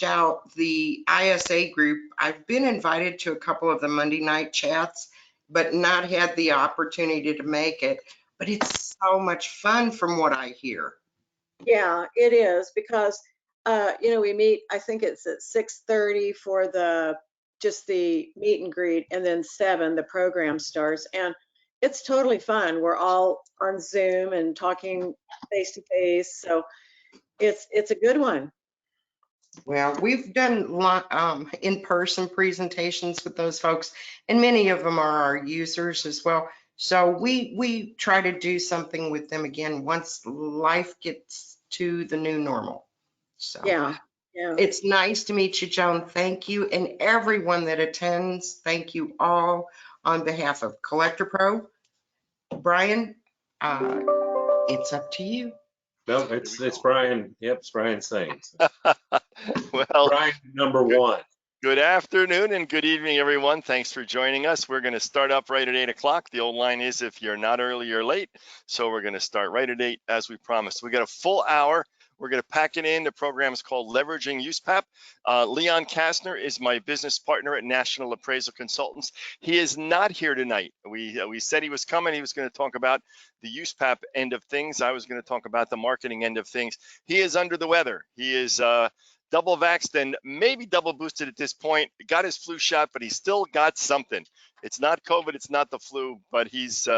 out the ISA group. I've been invited to a couple of the Monday night chats, but not had the opportunity to make it. But it's so much fun from what I hear. Yeah, it is, because we meet, I think it's at 6:30 for just the meet and greet, and then 7 the program starts, and it's totally fun. We're all on Zoom and talking face to face, so it's a good one. Well, we've done in-person presentations with those folks, and many of them are our users as well. So we try to do something with them again once life gets to the new normal. So Yeah. it's nice to meet you, Joan. Thank you. And everyone that attends, thank you all on behalf of Collectorpro. Brian, it's up to you. No, it's Brian. Yep, it's Brian saying. Well, Brian, number one. Good afternoon and good evening, everyone. Thanks for joining us. We're going to start up right at 8 o'clock. The old line is if you're not early, you're late. So we're going to start right at 8 as we promised. We got a full hour. We're going to pack it in. The program is called Leveraging USPAP. Leon Kastner is my business partner at National Appraisal Consultants. He is not here tonight. We said he was coming. He was going to talk about the USPAP end of things. I was going to talk about the marketing end of things. He is under the weather. He is double vaxxed and maybe double boosted at this point. Got his flu shot, but he's still got something. It's not COVID. It's not the flu, but he's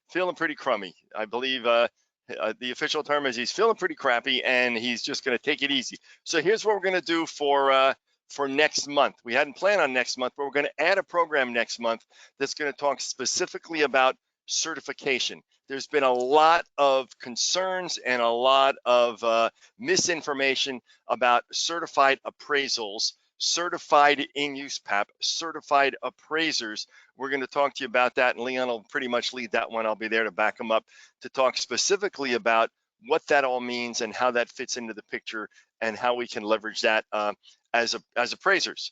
feeling pretty crummy. I believe the official term is he's feeling pretty crappy and he's just going to take it easy. So here's what we're going to do for next month. We hadn't planned on next month, but we're going to add a program next month that's going to talk specifically about certification. There's been a lot of concerns and a lot of misinformation about certified appraisals, certified in USPAP, certified appraisers. We're going to talk to you about that, and Leon will pretty much lead that one. I'll be there to back him up to talk specifically about what that all means and how that fits into the picture and how we can leverage that as appraisers.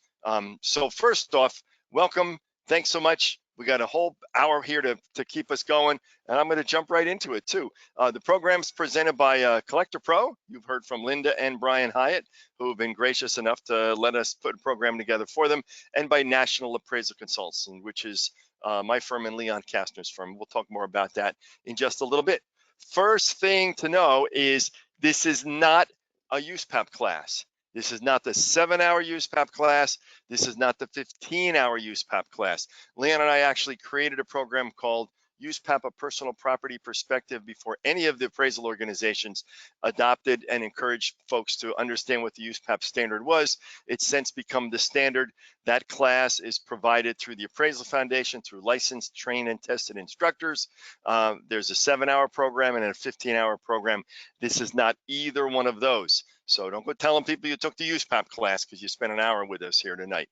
So first off, welcome. Thanks so much. We got a whole hour here to keep us going, and I'm going to jump right into it too. The program's presented by Collectorpro. You've heard from Linda and Brian Hyatt, who have been gracious enough to let us put a program together for them, and by National Appraisal Consultants, which is my firm and Leon Kastner's firm. We'll talk more about that in just a little bit. First thing to know is this is not a USPAP class. This is not the 7-hour USPAP class. This is not the 15-hour USPAP class. Leon and I actually created a program called USPAP, a personal property perspective, before any of the appraisal organizations adopted and encouraged folks to understand what the USPAP standard was. It's since become the standard. That class is provided through the Appraisal Foundation, through licensed, trained, and tested instructors. There's a 7-hour program and a 15-hour program. This is not either one of those. So don't go telling people you took the USPAP class because you spent an hour with us here tonight.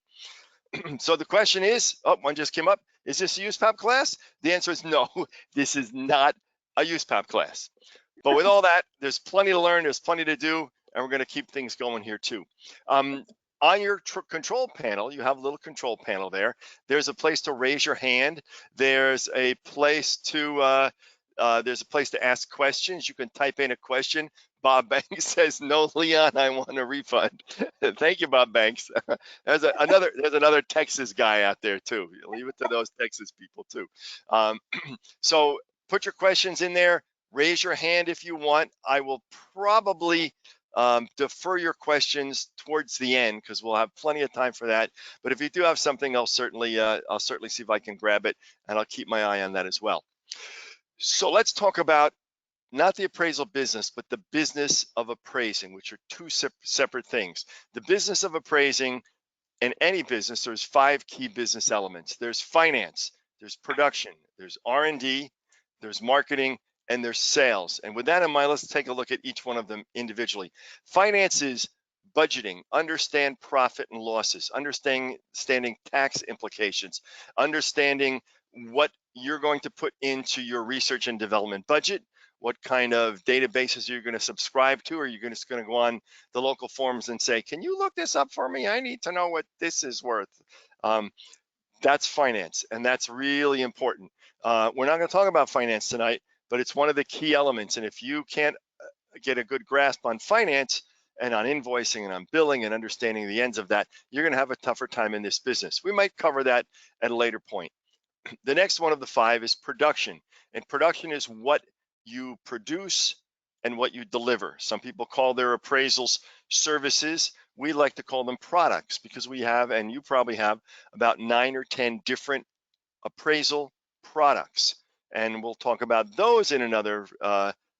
So the question is, oh, one just came up. Is this a USPAP class? The answer is no, this is not a USPAP class. But with all that, there's plenty to learn, there's plenty to do, and we're going to keep things going here too. On your control panel, you have a little control panel there. There's a place to raise your hand. There's a place to ask questions. You can type in a question. Bob Banks says, no, Leon, I want a refund. Thank you, Bob Banks. There's another Texas guy out there too. Leave it to those Texas people too. So put your questions in there. Raise your hand if you want. I will probably defer your questions towards the end because we'll have plenty of time for that. But if you do have something, I'll certainly see if I can grab it, and I'll keep my eye on that as well. So let's talk about not the appraisal business, but the business of appraising, which are two separate things. The business of appraising, in any business, there's 5 key business elements. There's finance, there's production, there's R&D, there's marketing, and there's sales. And with that in mind, let's take a look at each one of them individually. Finance is budgeting, understand profit and losses, understanding tax implications, understanding what you're going to put into your research and development budget, what kind of databases you're going to subscribe to, or you're just going to go on the local forums and say, can you look this up for me? I need to know what this is worth. That's finance, and that's really important. We're not going to talk about finance tonight, but it's one of the key elements. And if you can't get a good grasp on finance and on invoicing and on billing and understanding the ends of that, you're going to have a tougher time in this business. We might cover that at a later point. The next one of the 5 is production. And production is what you produce and what you deliver. Some people call their appraisals services. We like to call them products because we have, and you probably have, about 9 or 10 different appraisal products. And we'll talk about those in another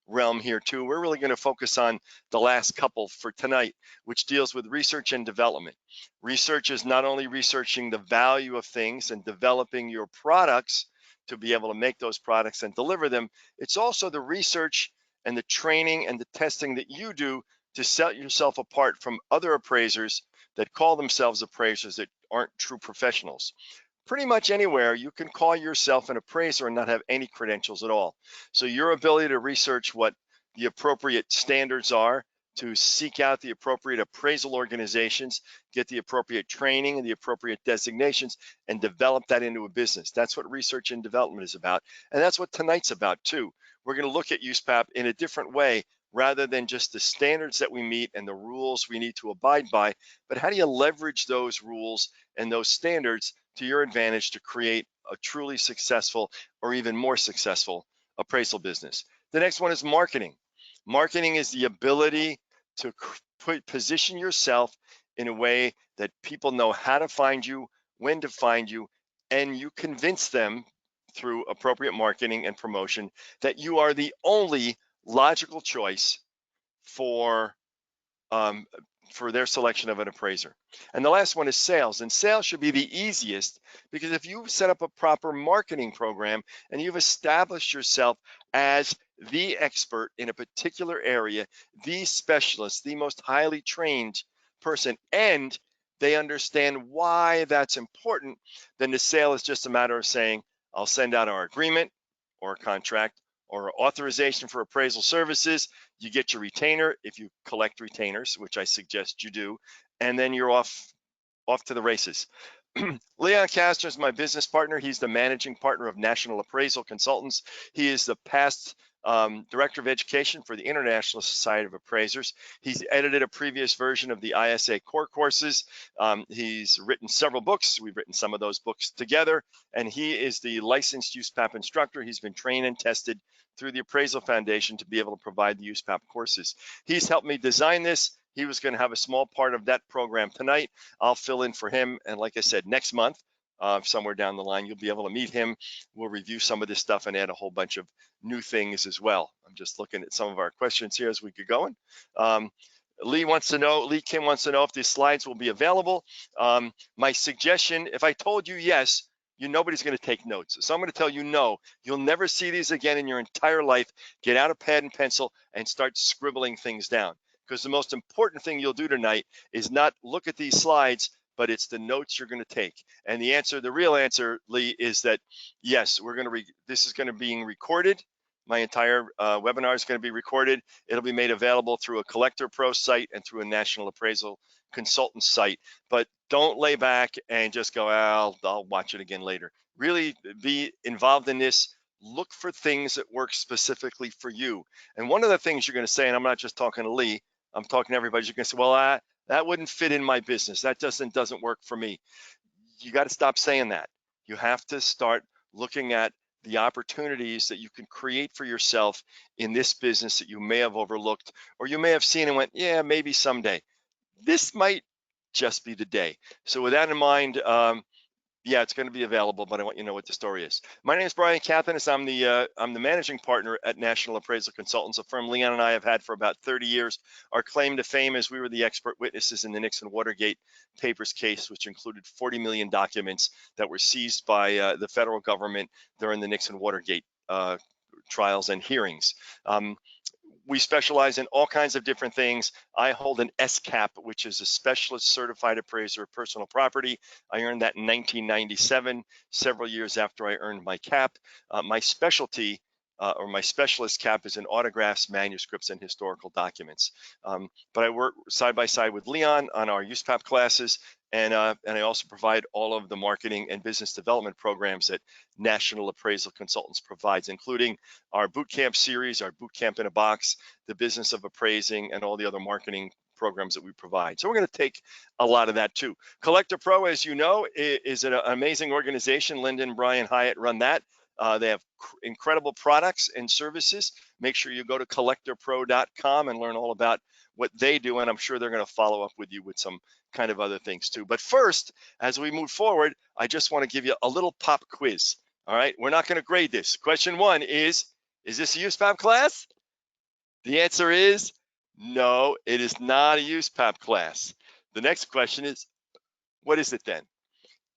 realm here too. We're really going to focus on the last couple for tonight, which deals with research and development. Research is not only researching the value of things and developing your products to be able to make those products and deliver them. It's also the research and the training and the testing that you do to set yourself apart from other appraisers that call themselves appraisers that aren't true professionals. Pretty much anywhere you can call yourself an appraiser and not have any credentials at all. So your ability to research what the appropriate standards are, to seek out the appropriate appraisal organizations, get the appropriate training and the appropriate designations, and develop that into a business. That's what research and development is about. And that's what tonight's about too. We're going to look at USPAP in a different way, rather than just the standards that we meet and the rules we need to abide by, but how do you leverage those rules and those standards to your advantage to create a truly successful or even more successful appraisal business? The next one is marketing. Marketing is the ability to position yourself in a way that people know how to find you, when to find you, and you convince them through appropriate marketing and promotion that you are the only logical choice for their selection of an appraiser. And the last one is sales. And sales should be the easiest, because if you set up a proper marketing program and you've established yourself as the expert in a particular area, the specialist, the most highly trained person, and they understand why that's important, then the sale is just a matter of saying, I'll send out our agreement or contract or authorization for appraisal services. You get your retainer if you collect retainers, which I suggest you do, and then you're off to the races. Leon Castro is my business partner. He's the managing partner of National Appraisal Consultants. He is the past director of education for the International Society of Appraisers. He's edited a previous version of the ISA core courses. He's written several books. We've written some of those books together, and he is the licensed USPAP instructor. He's been trained and tested through the Appraisal Foundation to be able to provide the USPAP courses. He's helped me design this. He was going to have a small part of that program tonight. I'll fill in for him. And like I said, next month, somewhere down the line, you'll be able to meet him. We'll review some of this stuff and add a whole bunch of new things as well. I'm just looking at some of our questions here as we get going. Lee Kim wants to know if these slides will be available. My suggestion, if I told you yes, nobody's going to take notes. So I'm going to tell you no. You'll never see these again in your entire life. Get out a pad and pencil and start scribbling things down. Because the most important thing you'll do tonight is not look at these slides, but it's the notes you're going to take. And the real answer, Lee, is that yes, this is going to be recorded. My entire webinar is going to be recorded. It'll be made available through a Collectorpro site and through a National Appraisal Consultant site. But don't lay back and just go, I'll watch it again later. Really be involved in this. Look for things that work specifically for you. And one of the things you're going to say, and I'm not just talking to Lee, I'm talking to everybody, you're going to say, well, that wouldn't fit in my business. That doesn't work for me. You got to stop saying that. You have to start looking at the opportunities that you can create for yourself in this business that you may have overlooked, or you may have seen and went, yeah, maybe someday. This might just be the day. So with that in mind, yeah, it's going to be available, but I want you to know what the story is. My name is Brian Kathenes. I'm the managing partner at National Appraisal Consultants, a firm Leon and I have had for about 30 years. Our claim to fame is we were the expert witnesses in the Nixon Watergate papers case, which included 40 million documents that were seized by the federal government during the Nixon Watergate trials and hearings. We specialize in all kinds of different things. I hold an SCAP, which is a Specialist Certified Appraiser of Personal Property. I earned that in 1997, several years after I earned my CAP. My specialty or my specialist CAP is in autographs, manuscripts, and historical documents. But I work side by side with Leon on our USPAP classes, and I also provide all of the marketing and business development programs that National Appraisal Consultants provides, including our boot camp series, our boot camp in a box, the business of appraising, and all the other marketing programs that we provide. So we're going to take a lot of that too. Collectorpro, as you know, is an amazing organization. Linda and Brian Hyatt run that. They have incredible products and services. Make sure you go to collectorpro.com and learn all about what they do, and I'm sure they're going to follow up with you with some kind of other things too. But first, as we move forward, I just want to give you a little pop quiz. All right, we're not going to grade this. Question one is this a USPAP class? The answer is no, it is not a USPAP class. The next question is, what is it then?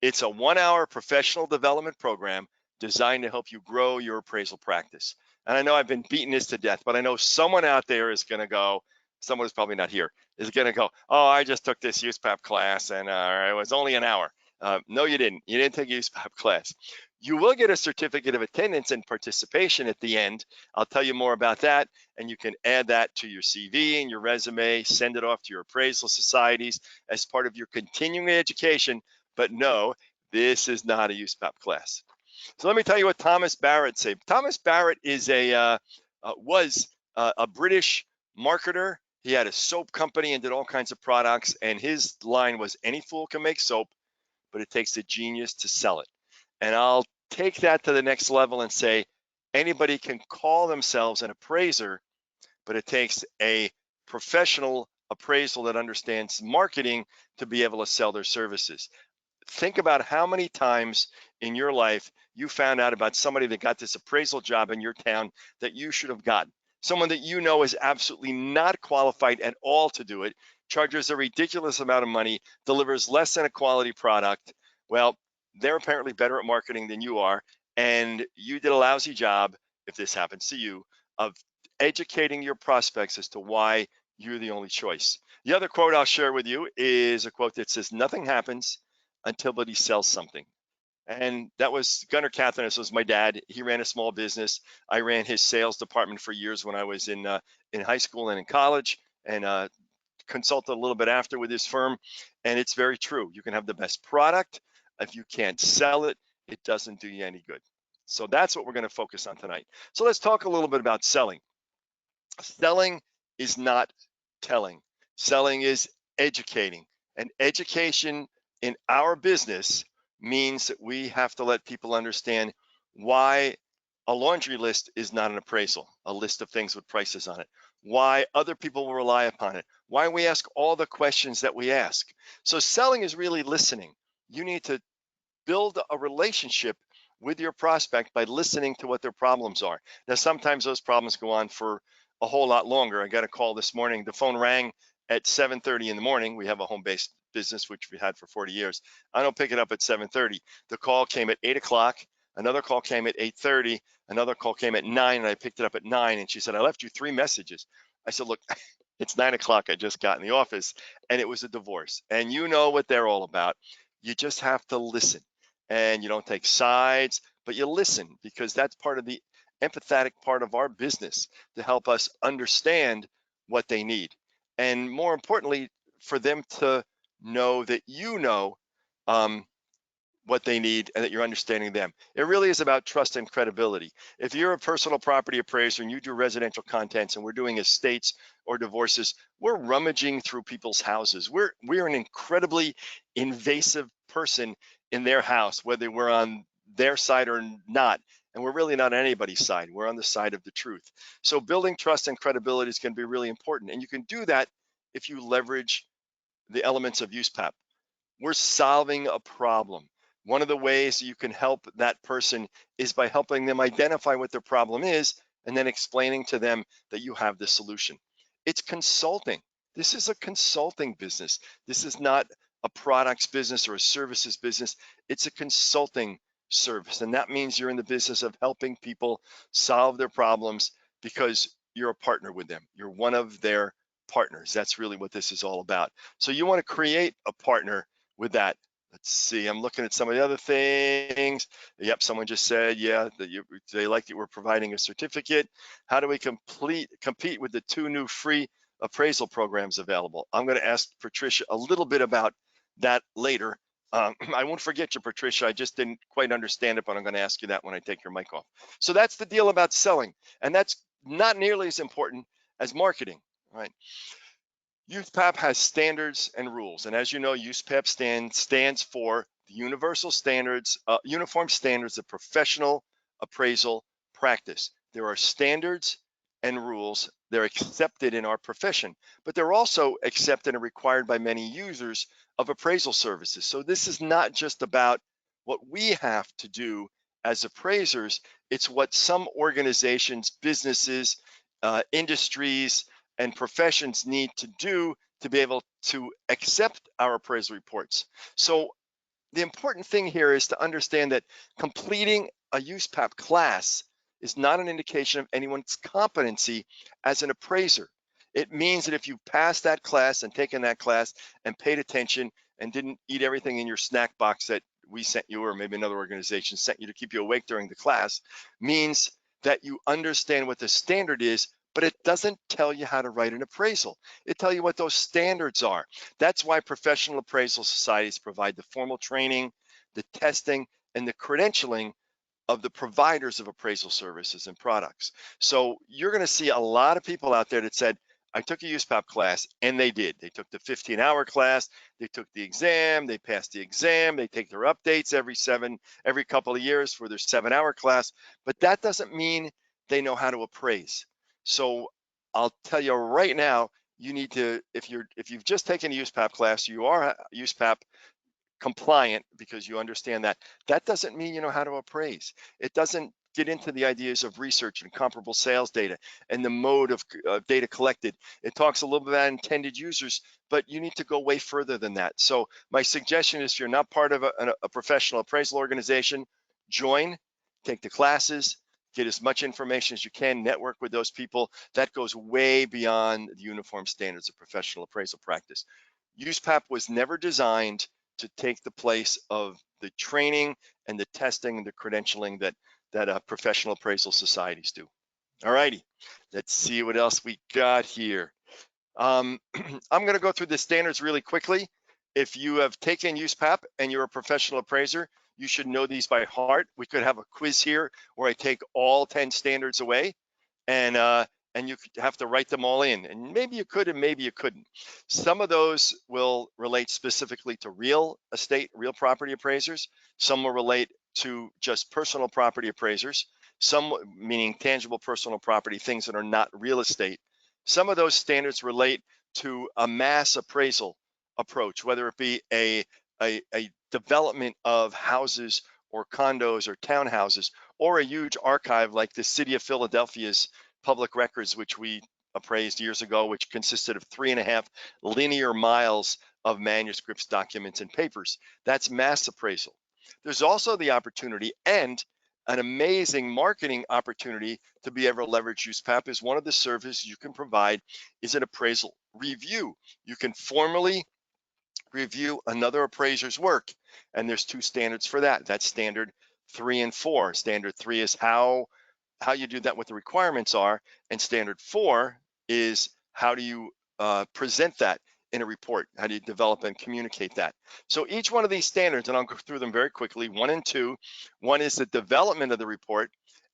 It's a 1-hour professional development program designed to help you grow your appraisal practice. And I know I've been beating this to death, but I know someone out there is going to go, someone who's probably not here, is going to go, oh, I just took this USPAP class and it was only an hour. No, you didn't. You didn't take a USPAP class. You will get a certificate of attendance and participation at the end. I'll tell you more about that, and you can add that to your CV and your resume, send it off to your appraisal societies as part of your continuing education. But no, this is not a USPAP class. So let me tell you what Thomas Barrett said. Thomas Barrett is was a British marketer. He had a soap company and did all kinds of products, and his line was, any fool can make soap, but it takes a genius to sell it. And I'll take that to the next level and say, anybody can call themselves an appraiser, but it takes a professional appraisal that understands marketing to be able to sell their services. Think about how many times in your life you found out about somebody that got this appraisal job in your town that you should have gotten. Someone that you know is absolutely not qualified at all to do it, charges a ridiculous amount of money, delivers less than a quality product. Well, they're apparently better at marketing than you are, and you did a lousy job, if this happens to you, of educating your prospects as to why you're the only choice. The other quote I'll share with you is a quote that says, nothing happens until he sells something. And that was Gunnar Kathenes, was my dad. He ran a small business. I ran his sales department for years when I was in high school and in college, and consulted a little bit after with his firm. And it's very true. You can have the best product. If you can't sell it, it doesn't do you any good. So that's what we're going to focus on tonight. So let's talk a little bit about selling. Selling is not telling. Selling is educating. And education in our business means that we have to let people understand why a laundry list is not an appraisal, a list of things with prices on it, why other people will rely upon it, why we ask all the questions that we ask. So selling is really listening. You need to build a relationship with your prospect by listening to what their problems are. Now, sometimes those problems go on for a whole lot longer. I got a call this morning. The phone rang at 7:30 in the morning. We have a home-based business, which we had for 40 years. I don't pick it up at 7:30. The call came at 8 o'clock. Another call came at 8:30. Another call came at 9, and I picked it up at 9. And she said, I left you 3 messages. I said, look, it's 9 o'clock. I just got in the office, and it was a divorce. And you know what they're all about. You just have to listen. And you don't take sides, but you listen, because that's part of the empathetic part of our business, to help us understand what they need. And more importantly, for them to know that you know what they need and that you're understanding them. It really is about trust and credibility. If you're a personal property appraiser and you do residential contents and we're doing estates or divorces, we're rummaging through people's houses. We're an incredibly invasive person in their house, whether we're on their side or not. And we're really not on anybody's side. We're on the side of the truth. So building trust and credibility is going to be really important. And you can do that if you leverage the elements of USPAP. We're solving a problem. One of the ways you can help that person is by helping them identify what their problem is and then explaining to them that you have the solution. It's consulting. This is a consulting business. This is not a products business or a services business. It's a consulting service. And that means you're in the business of helping people solve their problems because you're a partner with them. You're one of their partners. That's really what this is all about. So you want to create a partner with that. Let's see, I'm looking at some of the other things. Yep, someone just said, yeah, they like that we're providing a certificate. How do we compete with the 2 new free appraisal programs available? I'm going to ask Patricia a little bit about that later. I won't forget you, Patricia. I just didn't quite understand it, but I'm going to ask you that when I take your mic off. So that's the deal about selling, and that's not nearly as important as marketing, right? USPAP has standards and rules, and as you know, USPAP stands for the Universal Standards, Uniform Standards of Professional Appraisal Practice. There are standards and rules. They're accepted in our profession, but they're also accepted and required by many users of appraisal services. So this is not just about what we have to do as appraisers. It's what some organizations, businesses, industries, and professions need to do to be able to accept our appraisal reports. So the important thing here is to understand that completing a USPAP class is not an indication of anyone's competency as an appraiser. It means that if you passed that class and taken that class and paid attention and didn't eat everything in your snack box that we sent you, or maybe another organization sent you to keep you awake during the class, means that you understand what the standard is, but it doesn't tell you how to write an appraisal. It tells you what those standards are. That's why professional appraisal societies provide the formal training, the testing, and the credentialing of the providers of appraisal services and products. So you're going to see a lot of people out there that said, I took a USPAP class, and they did. They took the 15-hour class, they took the exam, they passed the exam, they take their updates every couple of years for their 7-hour class, but that doesn't mean they know how to appraise. So I'll tell you right now, you need to, if you've just taken a USPAP class, you are USPAP compliant because you understand that. That doesn't mean you know how to appraise. It doesn't get into the ideas of research and comparable sales data and the mode of data collected. It talks a little bit about intended users, but you need to go way further than that. So my suggestion is, if you're not part of a professional appraisal organization, join, take the classes, get as much information as you can, network with those people. That goes way beyond the uniform standards of professional appraisal practice. USPAP was never designed to take the place of the training and the testing and the credentialing that professional appraisal societies do. All righty, let's see what else we got here. I'm going to go through the standards really quickly. If you have taken USPAP and you're a professional appraiser, you should know these by heart. We could have a quiz here where I take all 10 standards away, and you have to write them all in. And maybe you could, and maybe you couldn't. Some of those will relate specifically to real estate, real property appraisers. Some will relate to just personal property appraisers. Some, meaning tangible personal property, things that are not real estate. Some of those standards relate to a mass appraisal approach, whether it be a development of houses or condos or townhouses, or a huge archive like the City of Philadelphia's public records, which we appraised years ago, which consisted of 3.5 linear miles of manuscripts, documents, and papers. That's mass appraisal. There's also the opportunity, and an amazing marketing opportunity, to be able to leverage USPAP. Is one of the services you can provide is an appraisal review. You can formally review another appraiser's work, and there's 2 standards for that. That's standard 3 and 4. Standard 3 is how you do that, what the requirements are, and standard 4 is how do you present that in a report? How do you develop and communicate that? So each one of these standards, and I'll go through them very quickly, 1 and 2. 1 is the development of the report,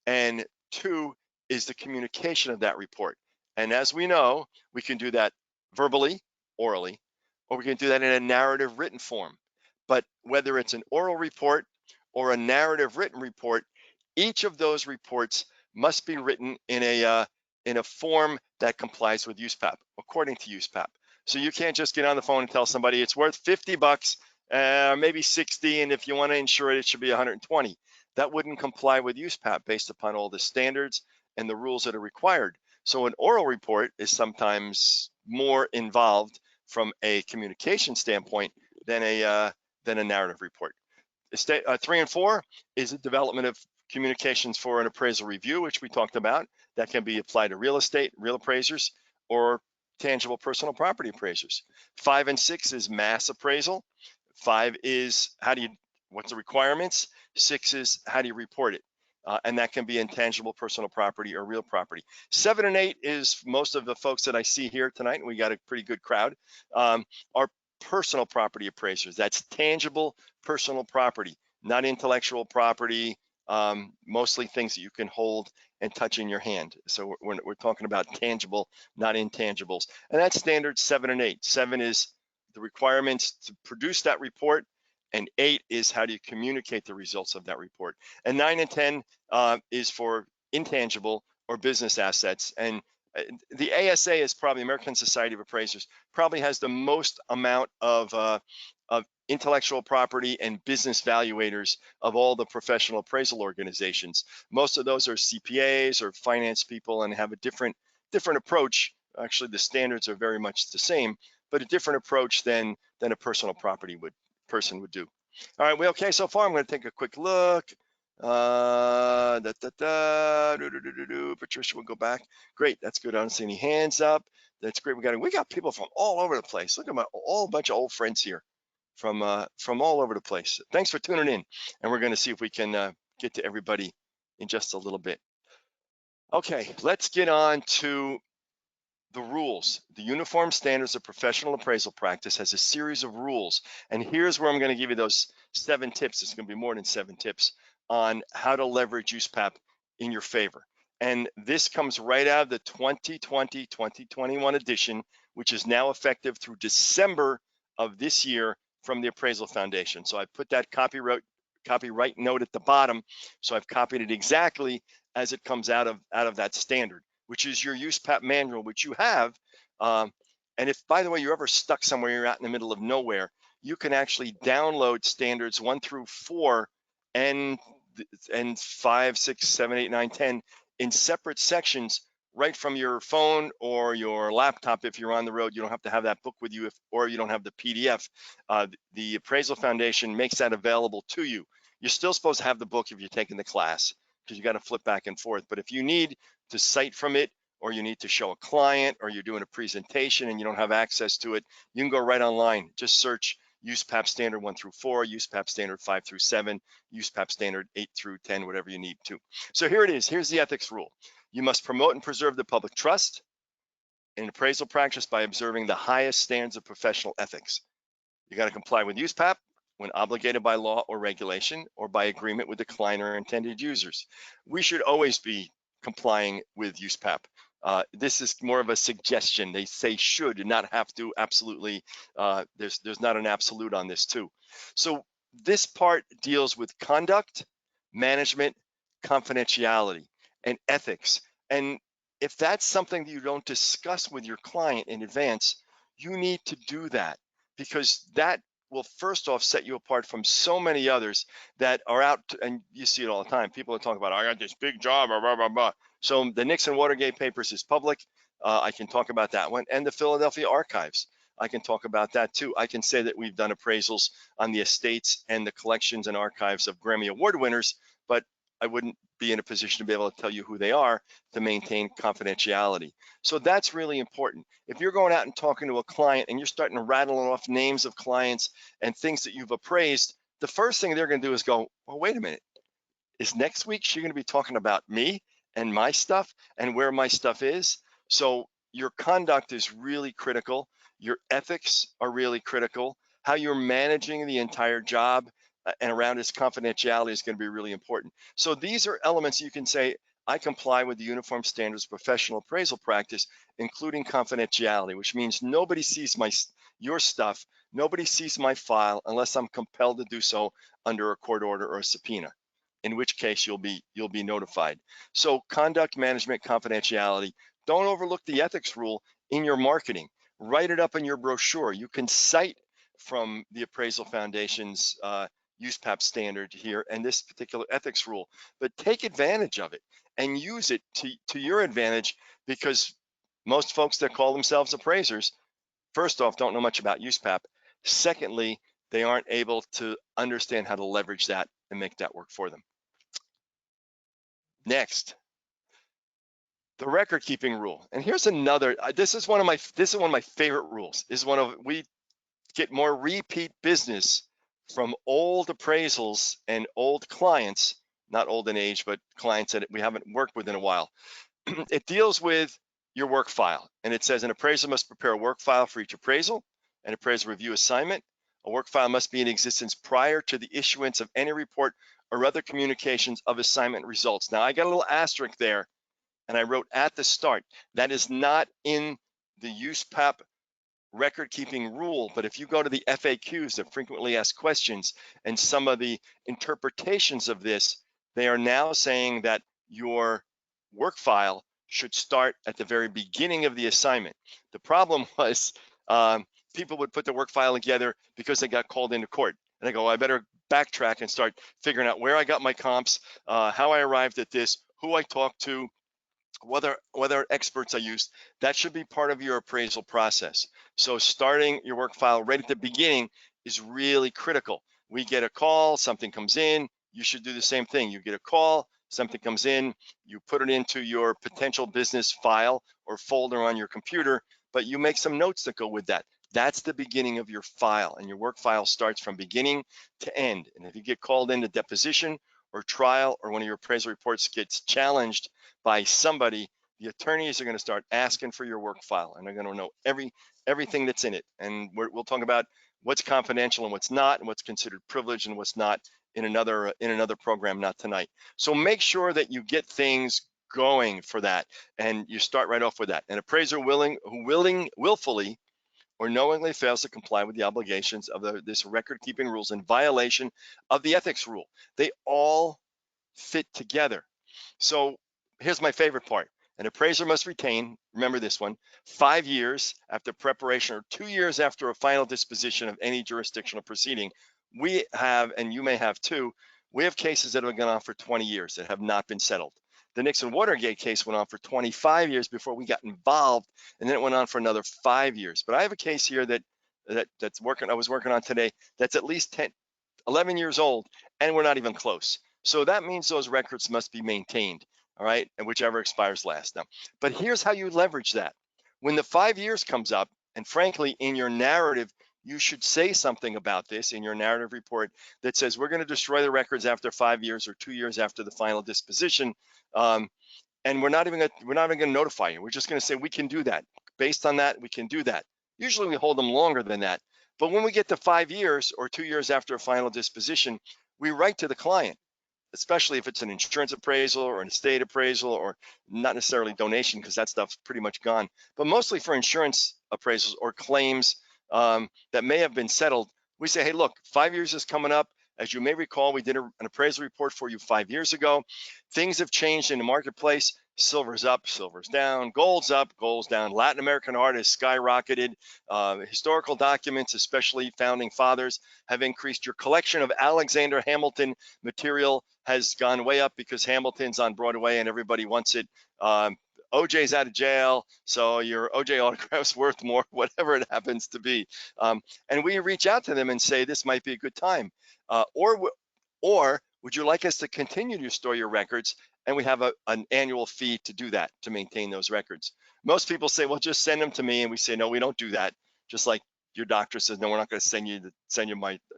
and 2 is the communication of that report. And as we know, we can do that verbally, orally, or we can do that in a narrative written form. But whether it's an oral report or a narrative written report, each of those reports must be written in a form that complies with USPAP, according to USPAP. So you can't just get on the phone and tell somebody it's worth $50, maybe 60, and if you want to insure it, it should be 120. That wouldn't comply with USPAP based upon all the standards and the rules that are required. So an oral report is sometimes more involved from a communication standpoint than a narrative report. 3 and 4 is the development of communications for an appraisal review, which we talked about. That can be applied to real estate, real appraisers, or tangible personal property appraisers. 5 and 6 is mass appraisal. 5 is what's the requirements? 6 is how do you report it? And that can be intangible personal property or real property. 7 and 8 is most of the folks that I see here tonight, and we got a pretty good crowd, are personal property appraisers. That's tangible personal property, not intellectual property, mostly things that you can hold and touching your hand. So we're talking about tangible, not intangibles. And that's standard 7 and 8. 7 is the requirements to produce that report, and 8 is how do you communicate the results of that report. And 9 and 10 is for intangible or business assets. And the ASA is probably, American Society of Appraisers, probably has the most amount of intellectual property and business valuators of all the professional appraisal organizations. Most of those are CPAs or finance people and have a different approach. Actually, the standards are very much the same, but a different approach than a personal property person would do. All right, we okay so far? I'm going to take a quick look. Patricia will go back. Great, that's good. I don't see any hands up. That's great. We got people from all over the place. Look at my bunch of old friends here from all over the place. Thanks for tuning in, and we're going to see if we can get to everybody in just a little bit. Okay, let's get on to the rules. The Uniform Standards of Professional Appraisal Practice has a series of rules, and here's where I'm going to give you those 7 tips. It's going to be more than 7 tips on how to leverage USPAP in your favor. And this comes right out of the 2020-2021 edition, which is now effective through December of this year from the Appraisal Foundation. So I put that copyright note at the bottom. So I've copied it exactly as it comes out of that standard, which is your USPAP manual, which you have. And if, by the way, you're ever stuck somewhere, you're out in the middle of nowhere, you can actually download standards 1 through 4 and 5, 6, 7, 8, 9, 10 in separate sections right from your phone or your laptop. If you're on the road, you don't have to have that book with you, or you don't have the PDF. The Appraisal Foundation makes that available to you. You're still supposed to have the book if you're taking the class, because you got to flip back and forth. But if you need to cite from it, or you need to show a client, or you're doing a presentation and you don't have access to it, you can go right online. Just search USPAP Standard 1 through 4, USPAP Standard 5 through 7, USPAP Standard 8 through 10, whatever you need to. So here it is. Here's the ethics rule. You must promote and preserve the public trust in appraisal practice by observing the highest standards of professional ethics. You got to comply with USPAP when obligated by law or regulation, or by agreement with the client or intended users. We should always be complying with USPAP. This is more of a suggestion. They say should, and not have to. Absolutely, there's not an absolute on this too. So this part deals with conduct, management, confidentiality, and ethics. And if that's something that you don't discuss with your client in advance, you need to do that, because that will first off set you apart from so many others that are out, and you see it all the time. People are talking about, I got this big job, blah, blah, blah, blah. So the Nixon Watergate papers is public. I can talk about that one. And the Philadelphia Archives, I can talk about that too. I can say that we've done appraisals on the estates and the collections and archives of Grammy Award winners, but I wouldn't be in a position to be able to tell you who they are to maintain confidentiality. So that's really important. If you're going out and talking to a client and you're starting to rattle off names of clients and things that you've appraised, the first thing they're going to do is go, well, wait a minute. Is next week she going to be talking about me and my stuff and where my stuff is? So your conduct is really critical. Your ethics are really critical. How you're managing the entire job and around its confidentiality is going to be really important. So these are elements you can say, I comply with the Uniform Standards of Professional Appraisal Practice, including confidentiality, which means nobody sees your stuff, nobody sees my file unless I'm compelled to do so under a court order or a subpoena, in which case you'll be notified. So conduct, management, confidentiality. Don't overlook the ethics rule in your marketing. Write it up in your brochure. You can cite from the Appraisal Foundation's USPAP standard here and this particular ethics rule, but take advantage of it and use it to your advantage, because most folks that call themselves appraisers, first off, don't know much about USPAP. Secondly, they aren't able to understand how to leverage that and make that work for them. Next, the record keeping rule. And here's another, this is one of my favorite rules. We get more repeat business from old appraisals and old clients, not old in age, but clients that we haven't worked with in a while. It deals with your work file. And it says an appraiser must prepare a work file for each appraisal, an appraisal review assignment. A work file must be in existence prior to the issuance of any report or other communications of assignment results. Now I got a little asterisk there, and I wrote at the start, that is not in the USPAP record keeping rule, but if you go to the FAQs, the frequently asked questions, and some of the interpretations of this, they are now saying that your work file should start at the very beginning of the assignment. The problem was people would put the work file together because they got called into court. And I go, I better backtrack and start figuring out where I got my comps, how I arrived at this, who I talked to, whether experts I used. That should be part of your appraisal process. So starting your work file right at the beginning is really critical. We get a call, something comes in, you should do the same thing. You get a call, something comes in, you put it into your potential business file or folder on your computer, but you make some notes that go with that. That's the beginning of your file, and your work file starts from beginning to end. And if you get called into deposition or trial, or one of your appraisal reports gets challenged by somebody, the attorneys are going to start asking for your work file, and they're going to know everything that's in it. And we'll talk about what's confidential and what's not, and what's considered privileged and what's not in another program, not tonight. So make sure that you get things going for that, and you start right off with that. An appraiser willfully or knowingly fails to comply with the obligations of this record-keeping rules in violation of the ethics rule. They all fit together. So here's my favorite part. An appraiser must retain, remember this one, 5 years after preparation or 2 years after a final disposition of any jurisdictional proceeding. We have, and you may have too, we have cases that have gone on for 20 years that have not been settled. The Nixon Watergate case went on for 25 years before we got involved, and then it went on for another 5 years. But I have a case here that's working. I was working on today. That's at least 11 years old, and we're not even close. So that means those records must be maintained, all right, and whichever expires last. Now, but here's how you leverage that. When the 5 years comes up, and frankly, in your narrative, you should say something about this in your narrative report that says we're going to destroy the records after 5 years or 2 years after the final disposition, and we're not even going to notify you. We're just going to say we can do that. Based on that, we can do that. Usually we hold them longer than that. But when we get to 5 years or 2 years after a final disposition, we write to the client, especially if it's an insurance appraisal or an estate appraisal, or not necessarily donation, because that stuff's pretty much gone, but mostly for insurance appraisals or claims that may have been settled. We say, hey, look, 5 years is coming up. As you may recall, we did an appraisal report for you 5 years ago. Things have changed in the marketplace. Silver's up, silver's down, gold's up, gold's down. Latin American art has skyrocketed. Historical documents, especially founding fathers, have increased. Your collection of Alexander Hamilton material has gone way up because Hamilton's on Broadway and everybody wants it. OJ's out of jail, so your OJ autograph's worth more, whatever it happens to be. And we reach out to them and say, this might be a good time. Or would you like us to continue to store your records? And we have an annual fee to do that, to maintain those records. Most people say, well, just send them to me. And we say, no, we don't do that. Just like your doctor says, no, we're not going to send you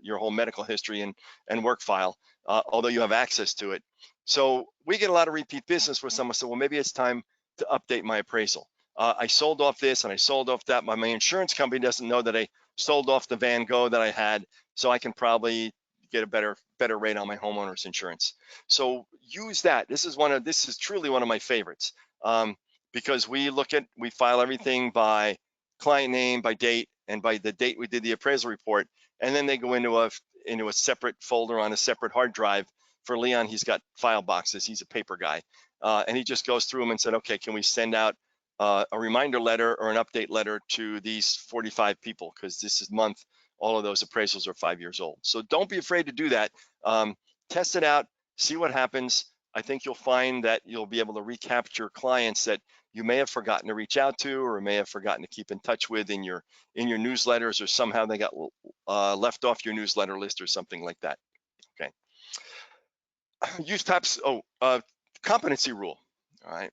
your whole medical history and work file, although you have access to it. So we get a lot of repeat business where someone said, well, maybe it's time to update my appraisal. I sold off this and I sold off that. My insurance company doesn't know that I sold off the Van Gogh that I had, so I can probably get a better rate on my homeowner's insurance. So use that. This is truly one of my favorites, because we file everything by client name, by date, and by the date we did the appraisal report, and then they go into a separate folder on a separate hard drive. For Leon, he's got file boxes. He's a paper guy, and he just goes through them and said, okay, can we send out a reminder letter or an update letter to these 45 people, because this month all of those appraisals are 5 years old. So don't be afraid to do that. Test it out, see what happens. I think you'll find that you'll be able to recapture clients that you may have forgotten to reach out to, or may have forgotten to keep in touch with in your newsletters, or somehow they got left off your newsletter list or something like that. Okay. USPAP's competency rule. All right.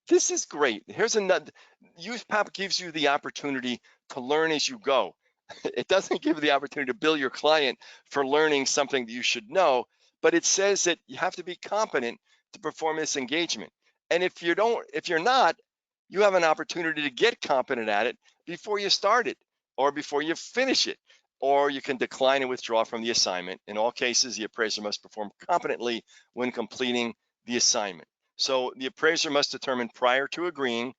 This is great. Here's another. USPAP gives you the opportunity to learn as you go. It doesn't give the opportunity to bill your client for learning something that you should know, but it says that you have to be competent to perform this engagement. And if you're not, you have an opportunity to get competent at it before you start it or before you finish it. or you can decline and withdraw from the assignment. In all cases, the appraiser must perform competently when completing the assignment. So the appraiser must determine prior to agreeing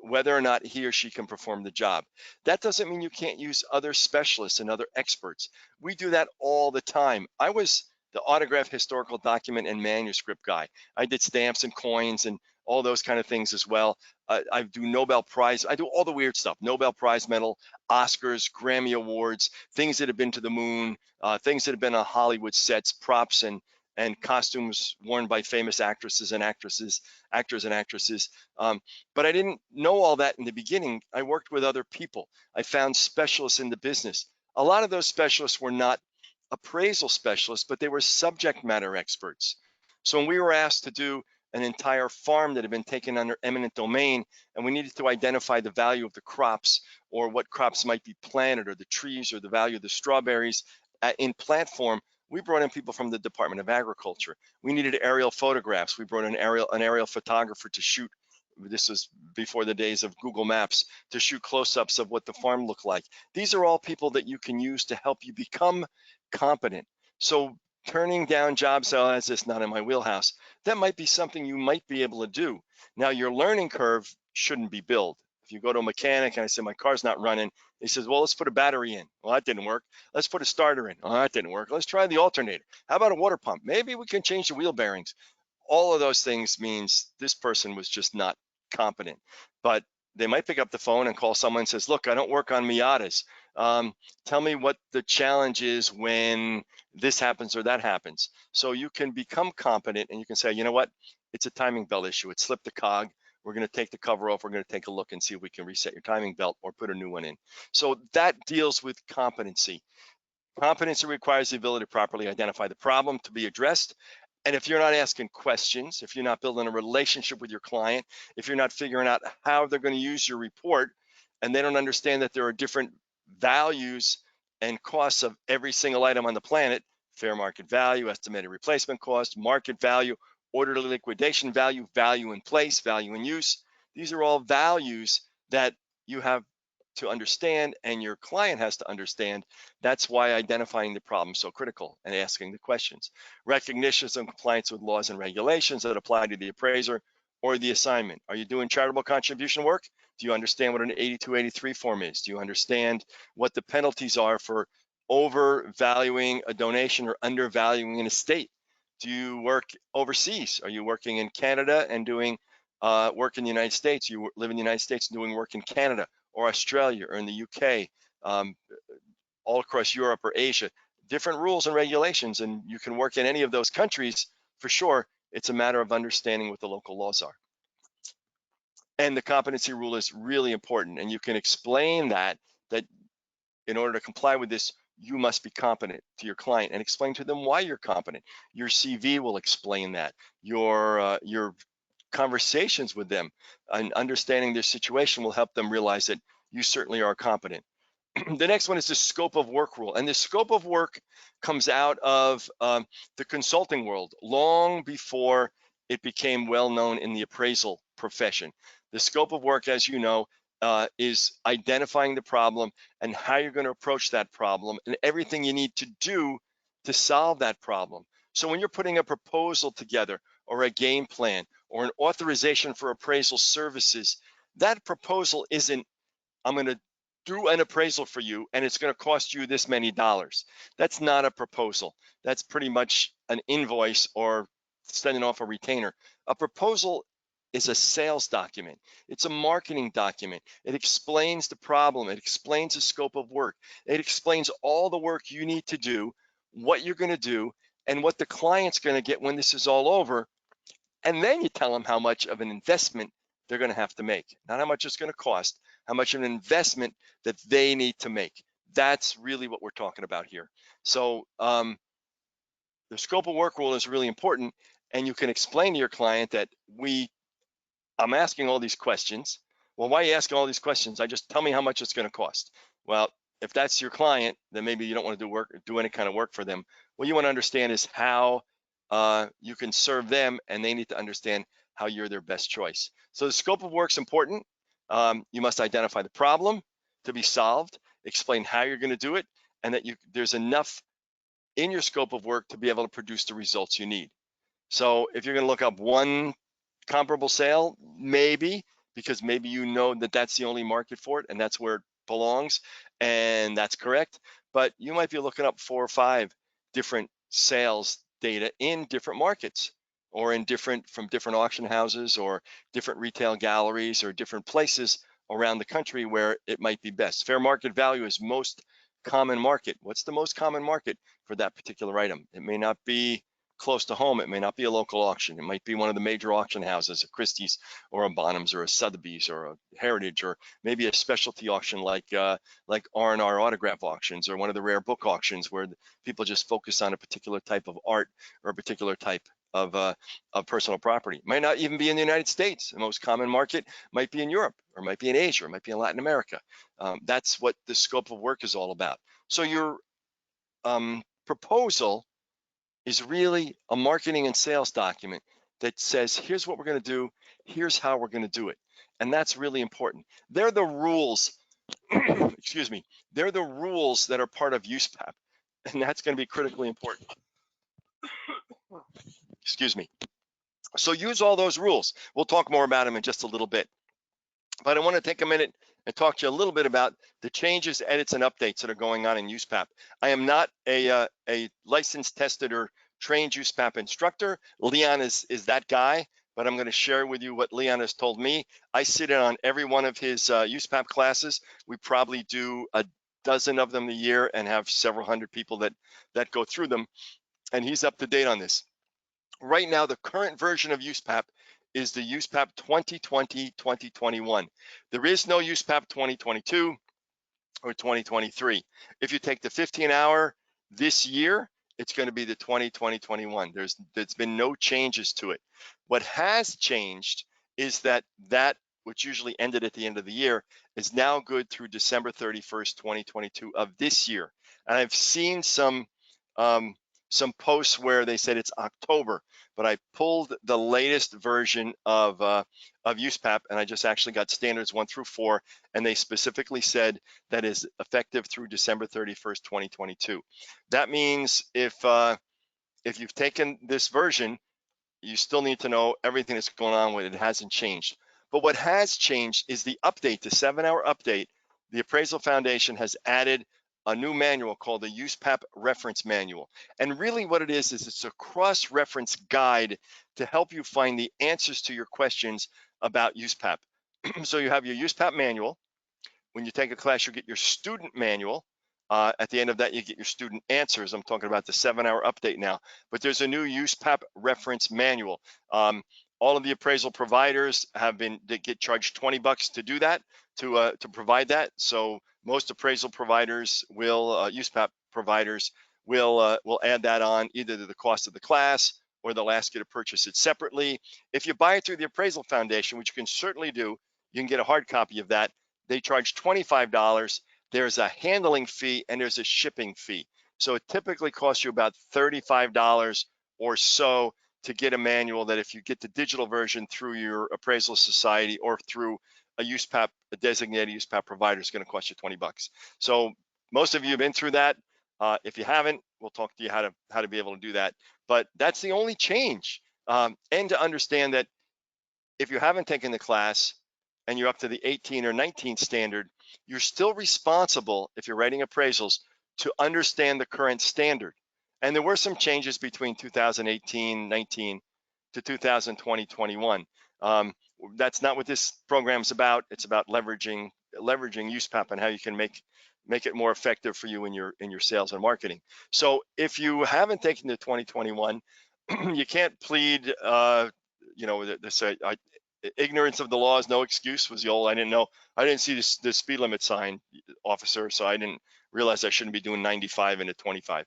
whether or not he or she can perform the job. That doesn't mean you can't use other specialists and other experts. We do that all the time. I was the autograph, historical document, and manuscript guy. I did stamps and coins and all those kind of things as well. I do Nobel Prize. I do all the weird stuff. Nobel Prize medal, Oscars, Grammy Awards, things that have been to the moon, things that have been on Hollywood sets, props and costumes worn by famous actors and actresses. But I didn't know all that in the beginning. I worked with other people. I found specialists in the business. A lot of those specialists were not appraisal specialists, but they were subject matter experts. So when we were asked to do an entire farm that had been taken under eminent domain, and we needed to identify the value of the crops or what crops might be planted or the trees or the value of the strawberries in plant form, we brought in people from the Department of Agriculture. We needed aerial photographs. We brought in an aerial photographer to shoot. This was before the days of Google Maps, to shoot close-ups of what the farm looked like. These are all people that you can use to help you become competent. So turning down jobs, oh, that's just not in my wheelhouse, that might be something you might be able to do. Now, your learning curve shouldn't be billed. If you go to a mechanic and I say, my car's not running, he says, well, let's put a battery in. Well, that didn't work. Let's put a starter in. Oh, that didn't work. Let's try the alternator. How about a water pump? Maybe we can change the wheel bearings. All of those things means this person was just not competent. But they might pick up the phone and call someone and says, look, I don't work on Miatas. Tell me what the challenge is when this happens or that happens. So you can become competent and you can say, you know what, it's a timing belt issue. It slipped the cog. We're going to take the cover off. We're going to take a look and see if we can reset your timing belt or put a new one in. So that deals with competency. Competency requires the ability to properly identify the problem to be addressed. And if you're not asking questions, if you're not building a relationship with your client, if you're not figuring out how they're going to use your report, and they don't understand that there are different values and costs of every single item on the planet, fair market value, estimated replacement cost, market value, orderly liquidation value, value in place, value in use. These are all values that you have to understand and your client has to understand. That's why identifying the problem is so critical and asking the questions. Recognition and compliance with laws and regulations that apply to the appraiser or the assignment. Are you doing charitable contribution work? Do you understand what an 8283 form is? Do you understand what the penalties are for overvaluing a donation or undervaluing an estate? Do you work overseas? Are you working in Canada and doing work in the United States? You live in the United States and doing work in Canada or Australia or in the UK, all across Europe or Asia. Different rules and regulations, and you can work in any of those countries for sure. It's a matter of understanding what the local laws are. And the competency rule is really important, and you can explain that in order to comply with this, you must be competent to your client and explain to them why you're competent. Your CV will explain that. Your conversations with them and understanding their situation will help them realize that you certainly are competent. The next one is the scope of work rule. And the scope of work comes out of the consulting world long before it became well known in the appraisal profession. The scope of work, as you know, is identifying the problem and how you're going to approach that problem and everything you need to do to solve that problem. So when you're putting a proposal together or a game plan or an authorization for appraisal services, that proposal isn't, I'm going to do an appraisal for you and it's going to cost you this many dollars. That's not a proposal. That's pretty much an invoice or sending off a retainer. A proposal is a sales document. It's a marketing document. It explains the problem. It explains the scope of work. It explains all the work you need to do, what you're going to do, and what the client's going to get when this is all over. And then you tell them how much of an investment they're going to have to make, not how much it's going to cost, how much of an investment that they need to make. That's really what we're talking about here. So the scope of work rule is really important, and you can explain to your client that I'm asking all these questions. Well, why are you asking all these questions? Just tell me how much it's going to cost. Well, if that's your client, then maybe you don't want to do any kind of work for them. What you want to understand is how you can serve them, and they need to understand how you're their best choice. So the scope of work is important. You must identify the problem to be solved, explain how you're going to do it, and that there's enough in your scope of work to be able to produce the results you need. So if you're going to look up one comparable sale, maybe, because maybe you know that that's the only market for it and that's where it belongs, and that's correct. But you might be looking up 4 or 5 different sales data in different markets, or from different auction houses or different retail galleries or different places around the country where it might be best. Fair market value is most common market. What's the most common market for that particular item? It may not be close to home. It may not be a local auction. It might be one of the major auction houses, a Christie's or a Bonhams or a Sotheby's or a Heritage, or maybe a specialty auction like R&R autograph auctions, or one of the rare book auctions where people just focus on a particular type of art or a particular type of personal property. Might not even be in the United States. The most common market might be in Europe, or might be in Asia, or might be in Latin America. That's what the scope of work is all about. So your proposal is really a marketing and sales document that says, here's what we're going to do, here's how we're going to do it. And that's really important. They're the rules, excuse me, they're the rules that are part of USPAP, and that's going to be critically important. Excuse me. So use all those rules. We'll talk more about them in just a little bit. But I want to take a minute and talk to you a little bit about the changes, edits, and updates that are going on in USPAP. I am not a licensed, tested, or trained USPAP instructor. Leon is that guy, but I'm going to share with you what Leon has told me. I sit in on every one of his USPAP classes. We probably do a dozen of them a year and have several hundred people that go through them, and he's up to date on this. Right now, the current version of USPAP is the USPAP 2020-2021. There is no USPAP 2022 or 2023. If you take the 15-hour this year, it's going to be the 2020-21. There's been no changes to it. What has changed is that which usually ended at the end of the year is now good through December 31st, 2022 of this year. And I've seen some posts where they said it's October, but I pulled the latest version of USPAP, and I just actually got standards 1 through 4, and they specifically said that is effective through December 31st, 2022. That means if you've taken this version, you still need to know everything that's going on with it. It hasn't changed. But what has changed is the update, the 7-hour update. The Appraisal Foundation has added a new manual called the USPAP Reference Manual. And really what it is it's a cross-reference guide to help you find the answers to your questions about USPAP. So you have your USPAP manual. When you take a class, you get your student manual. At the end of that, you get your student answers. I'm talking about the 7-hour update now. But there's a new USPAP Reference Manual. All of the appraisal providers they get charged $20 to do that, to provide that. So most appraisal providers USPAP providers will add that on either to the cost of the class, or they'll ask you to purchase it separately. If you buy it through the Appraisal Foundation, which you can certainly do, you can get a hard copy of that. They charge $25. There's a handling fee and there's a shipping fee. So it typically costs you about $35 or so to get a manual that, if you get the digital version through your appraisal society or through a designated USPAP provider, is going to cost you $20. So most of you have been through that. If you haven't, we'll talk to you how to be able to do that. But that's the only change. And to understand that if you haven't taken the class and you're up to the 18 or 19 standard, you're still responsible, if you're writing appraisals, to understand the current standard. And there were some changes between 2018-19 to 2020-21. That's not what this program is about. It's about leveraging USPAP and how you can make it more effective for you in your sales and marketing. So if you haven't taken the 2021, you can't plead, ignorance of the law is no excuse was the old, I didn't see the speed limit sign, officer, so I didn't realize I shouldn't be doing 95 into 25.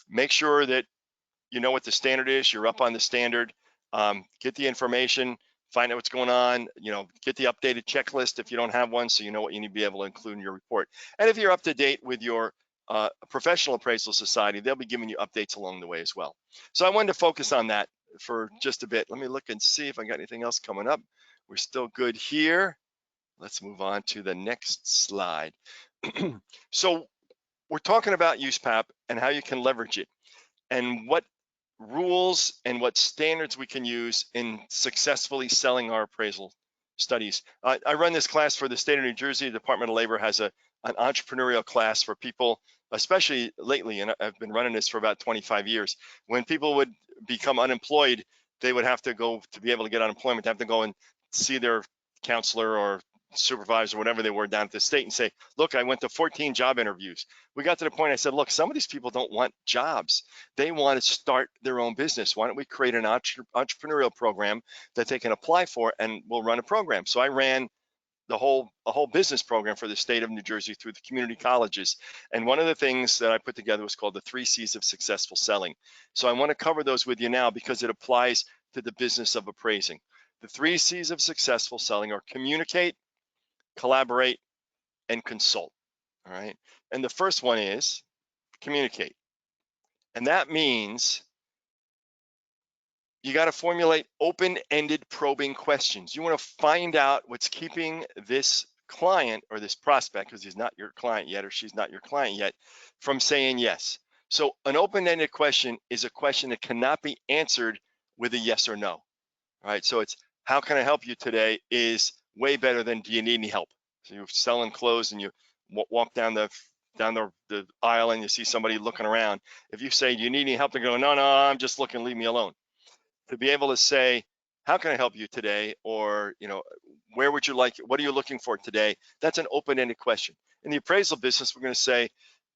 Make sure that you know what the standard is, you're up on the standard, get the information, find out what's going on, get the updated checklist if you don't have one, so you know what you need to be able to include in your report. And if you're up to date with your professional appraisal society, they'll be giving you updates along the way as well. So I wanted to focus on that for just a bit. Let me look and see if I got anything else coming up. We're still good here. Let's move on to the next slide. So we're talking about USPAP and how you can leverage it and what rules and what standards we can use in successfully selling our appraisal studies. I run this class for the state of New Jersey. The Department of Labor has an entrepreneurial class for people, especially lately, and I've been running this for about 25 years. When people would become unemployed, they would have to go, to be able to get unemployment, have to go and see their counselor or supervisor, whatever they were, down at the state and say, look, I went to 14 job interviews. We got to the point I said, look, some of these people don't want jobs. They want to start their own business. Why don't we create an entrepreneurial program that they can apply for, and we'll run a program. So I ran a whole business program for the state of New Jersey through the community colleges. And one of the things that I put together was called the 3 C's of successful selling. So I want to cover those with you now because it applies to the business of appraising. The 3 C's of successful selling are communicate, collaborate, and consult. All right. And the first one is communicate. And that means you got to formulate open-ended probing questions. You want to find out what's keeping this client or this prospect, because he's not your client yet or she's not your client yet, from saying yes. So an open-ended question is a question that cannot be answered with a yes or no. All right. So it's, how can I help you today, is way better than, do you need any help? So you're selling clothes and you walk down the aisle and you see somebody looking around. If you say, do you need any help? They go, no, I'm just looking, leave me alone. To be able to say, how can I help you today? Or, where would you like, what are you looking for today? That's an open-ended question. In the appraisal business, we're going to say,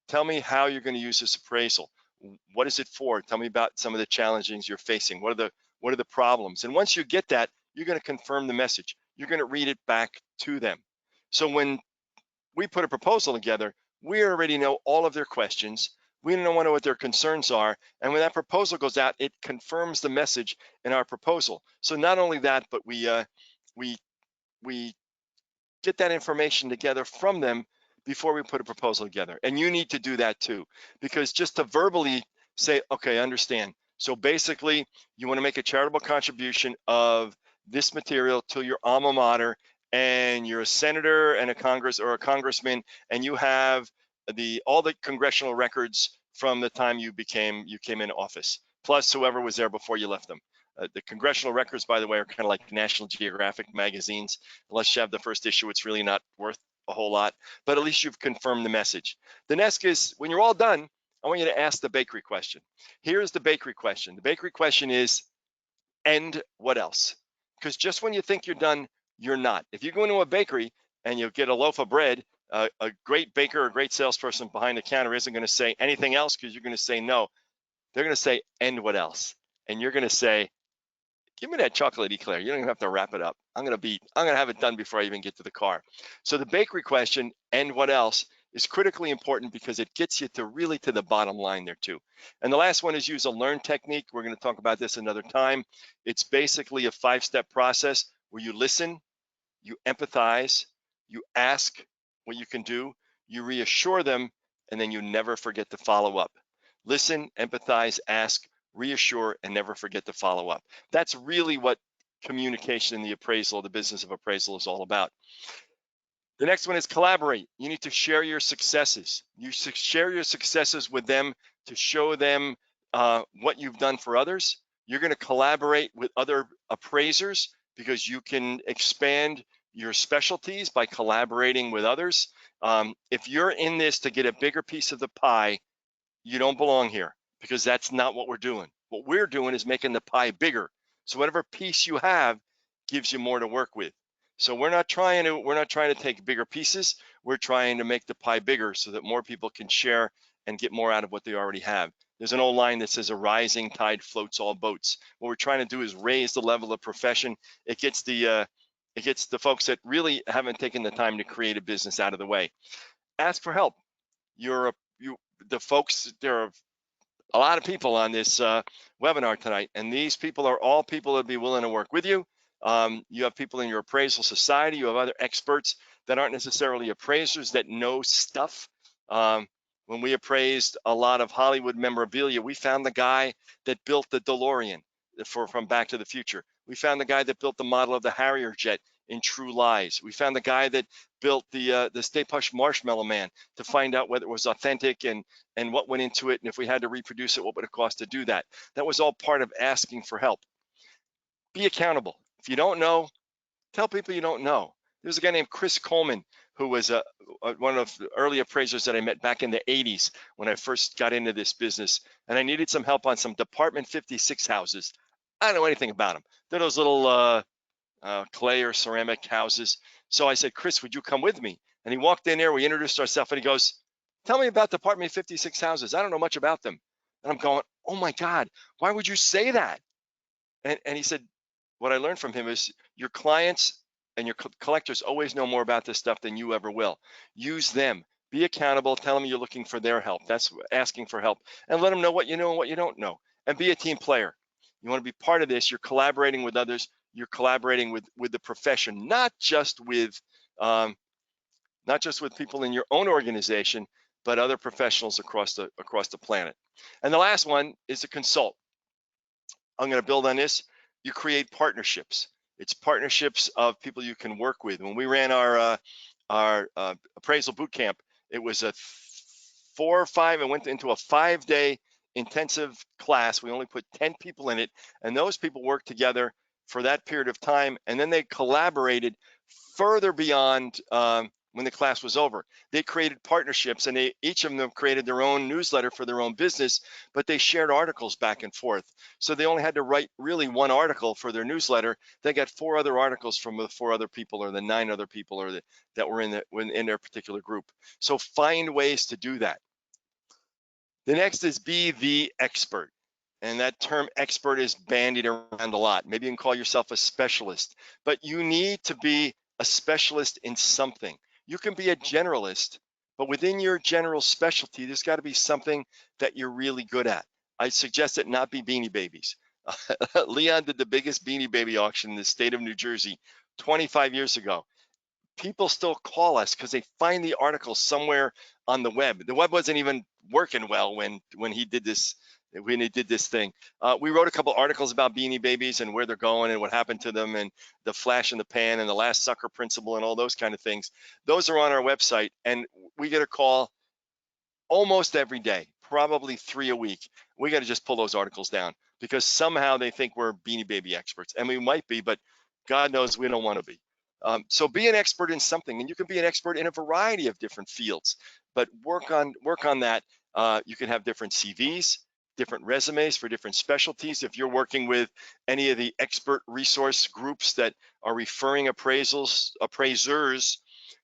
tell me how you're going to use this appraisal. What is it for? Tell me about some of the challenges you're facing. What are the problems? And once you get that, you're going to confirm the message. You're going to read it back to them. So when we put a proposal together, we already know all of their questions. We don't know what their concerns are. And when that proposal goes out, it confirms the message in our proposal. So not only that, but we get that information together from them before we put a proposal together. And you need to do that too, because just to verbally say, okay, I understand. So basically, you want to make a charitable contribution of this material to your alma mater, and you're a senator and a congressman, and you have all the congressional records from the time you came in office, plus whoever was there before you left them. The congressional records, by the way, are kind of like National Geographic magazines. Unless you have the first issue, it's really not worth a whole lot, but at least you've confirmed the message. The next is, when you're all done, I want you to ask the bakery question. Here's the bakery question. The bakery question is, and what else? Because just when you think you're done, you're not. If you go into a bakery and you get a loaf of bread, a great baker or a great salesperson behind the counter isn't going to say anything else, because you're going to say no. They're going to say, and what else? And you're going to say, give me that chocolate eclair. You don't even have to wrap it up. I'm going to have it done before I even get to the car. So the bakery question, and what else, is critically important because it gets you to the bottom line there too. And the last one is use a learn technique. We're going to talk about this another time. It's basically a 5-step process where you listen, you empathize, you ask what you can do, you reassure them, and then you never forget to follow up. Listen, empathize, ask, reassure, and never forget to follow up. That's really what communication in the appraisal, the business of appraisal, is all about. The next one is collaborate. You need to share your successes. You share your successes with them to show them what you've done for others. You're going to collaborate with other appraisers because you can expand your specialties by collaborating with others. If you're in this to get a bigger piece of the pie, you don't belong here, because that's not what we're doing. What we're doing is making the pie bigger. So whatever piece you have gives you more to work with. So we're not trying to take bigger pieces. We're trying to make the pie bigger so that more people can share and get more out of what they already have. There's an old line that says, a rising tide floats all boats. What we're trying to do is raise the level of profession. It gets the folks that really haven't taken the time to create a business out of the way. Ask for help. The folks, there are a lot of people on this webinar tonight, and these people are all people that would be willing to work with you. You have people in your appraisal society. You have other experts that aren't necessarily appraisers that know stuff. When we appraised a lot of Hollywood memorabilia, we found the guy that built the DeLorean from Back to the Future. We found the guy that built the model of the Harrier jet in true lies. We found the guy that built the Stay Puft Marshmallow Man to find out whether it was authentic and what went into it, and if we had to reproduce it, what would it cost to do that. That was all part of asking for help. Be accountable. If you don't know, tell people you don't know. There's a guy named Chris Coleman who was one of the early appraisers that I met back in the 80s when I first got into this business, and I needed some help on some Department 56 houses. I don't know anything about them. They're those little clay or ceramic houses. So I said, Chris, would you come with me? And he walked in there, we introduced ourselves, and he goes, tell me about Department 56 houses. I don't know much about them. And I'm going, oh my God, why would you say that? And he said, what I learned from him is your clients and your collectors always know more about this stuff than you ever will. Use them. Be accountable. Tell them you're looking for their help. That's asking for help. And let them know what you know and what you don't know. And be a team player. You want to be part of this. You're collaborating with others. You're collaborating with the profession, not just with people in your own organization, but other professionals across the planet. And the last one is to consult. I'm going to build on this. You create partnerships. It's partnerships of people you can work with. When we ran our appraisal boot camp, it was a 4 or 5. It went into a 5-day intensive class. We only put 10 people in it, and those people worked together for that period of time, and then they collaborated further beyond when the class was over. They created partnerships, and each of them created their own newsletter for their own business, but they shared articles back and forth. So they only had to write really one article for their newsletter. They got 4 other articles from the 4 other people or the 9 other people or that were in their particular group. So find ways to do that. The next is be the expert. And that term expert is bandied around a lot. Maybe you can call yourself a specialist, but you need to be a specialist in something. You can be a generalist, but within your general specialty, there's got to be something that you're really good at. I suggest it not be Beanie Babies. Leon did the biggest Beanie Baby auction in the state of New Jersey 25 years ago. People still call us because they find the article somewhere on the web. The web wasn't even working well when he did this. When he did this thing, we wrote a couple articles about Beanie Babies and where they're going and what happened to them and the flash in the pan and the last sucker principle and all those kind of things. Those are on our website, and we get a call almost every day, probably 3 a week. We got to just pull those articles down because somehow they think we're Beanie Baby experts, and we might be, but God knows we don't want to be. So be an expert in something, and you can be an expert in a variety of different fields, but work on that. You can have different CVs, different resumes for different specialties. If you're working with any of the expert resource groups that are referring appraisers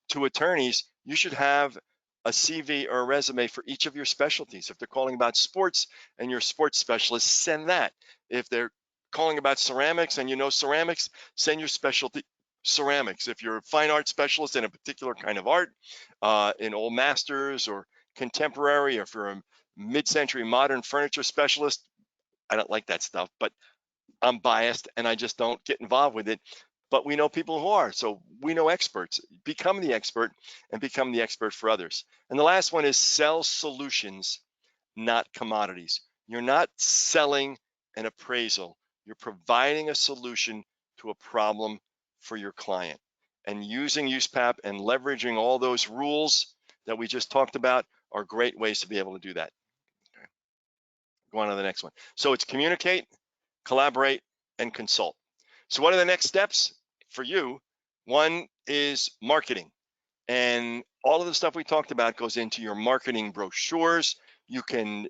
to attorneys, you should have a CV or a resume for each of your specialties. If they're calling about sports and you're a sports specialist, send that. If they're calling about ceramics and you know ceramics, send your specialty ceramics. If you're a fine art specialist in a particular kind of art, in old masters or contemporary, or if you're a mid-century modern furniture specialist, I don't like that stuff, but I'm biased and I just don't get involved with it. But we know people who are, so we know experts. Become the expert and become the expert for others. And the last one is sell solutions, not commodities. You're not selling an appraisal. You're providing a solution to a problem for your client. And using USPAP and leveraging all those rules that we just talked about are great ways to be able to do that. Okay. Go on to the next one. So it's communicate, collaborate, and consult. So what are the next steps for you? One is marketing. And all of the stuff we talked about goes into your marketing brochures. You can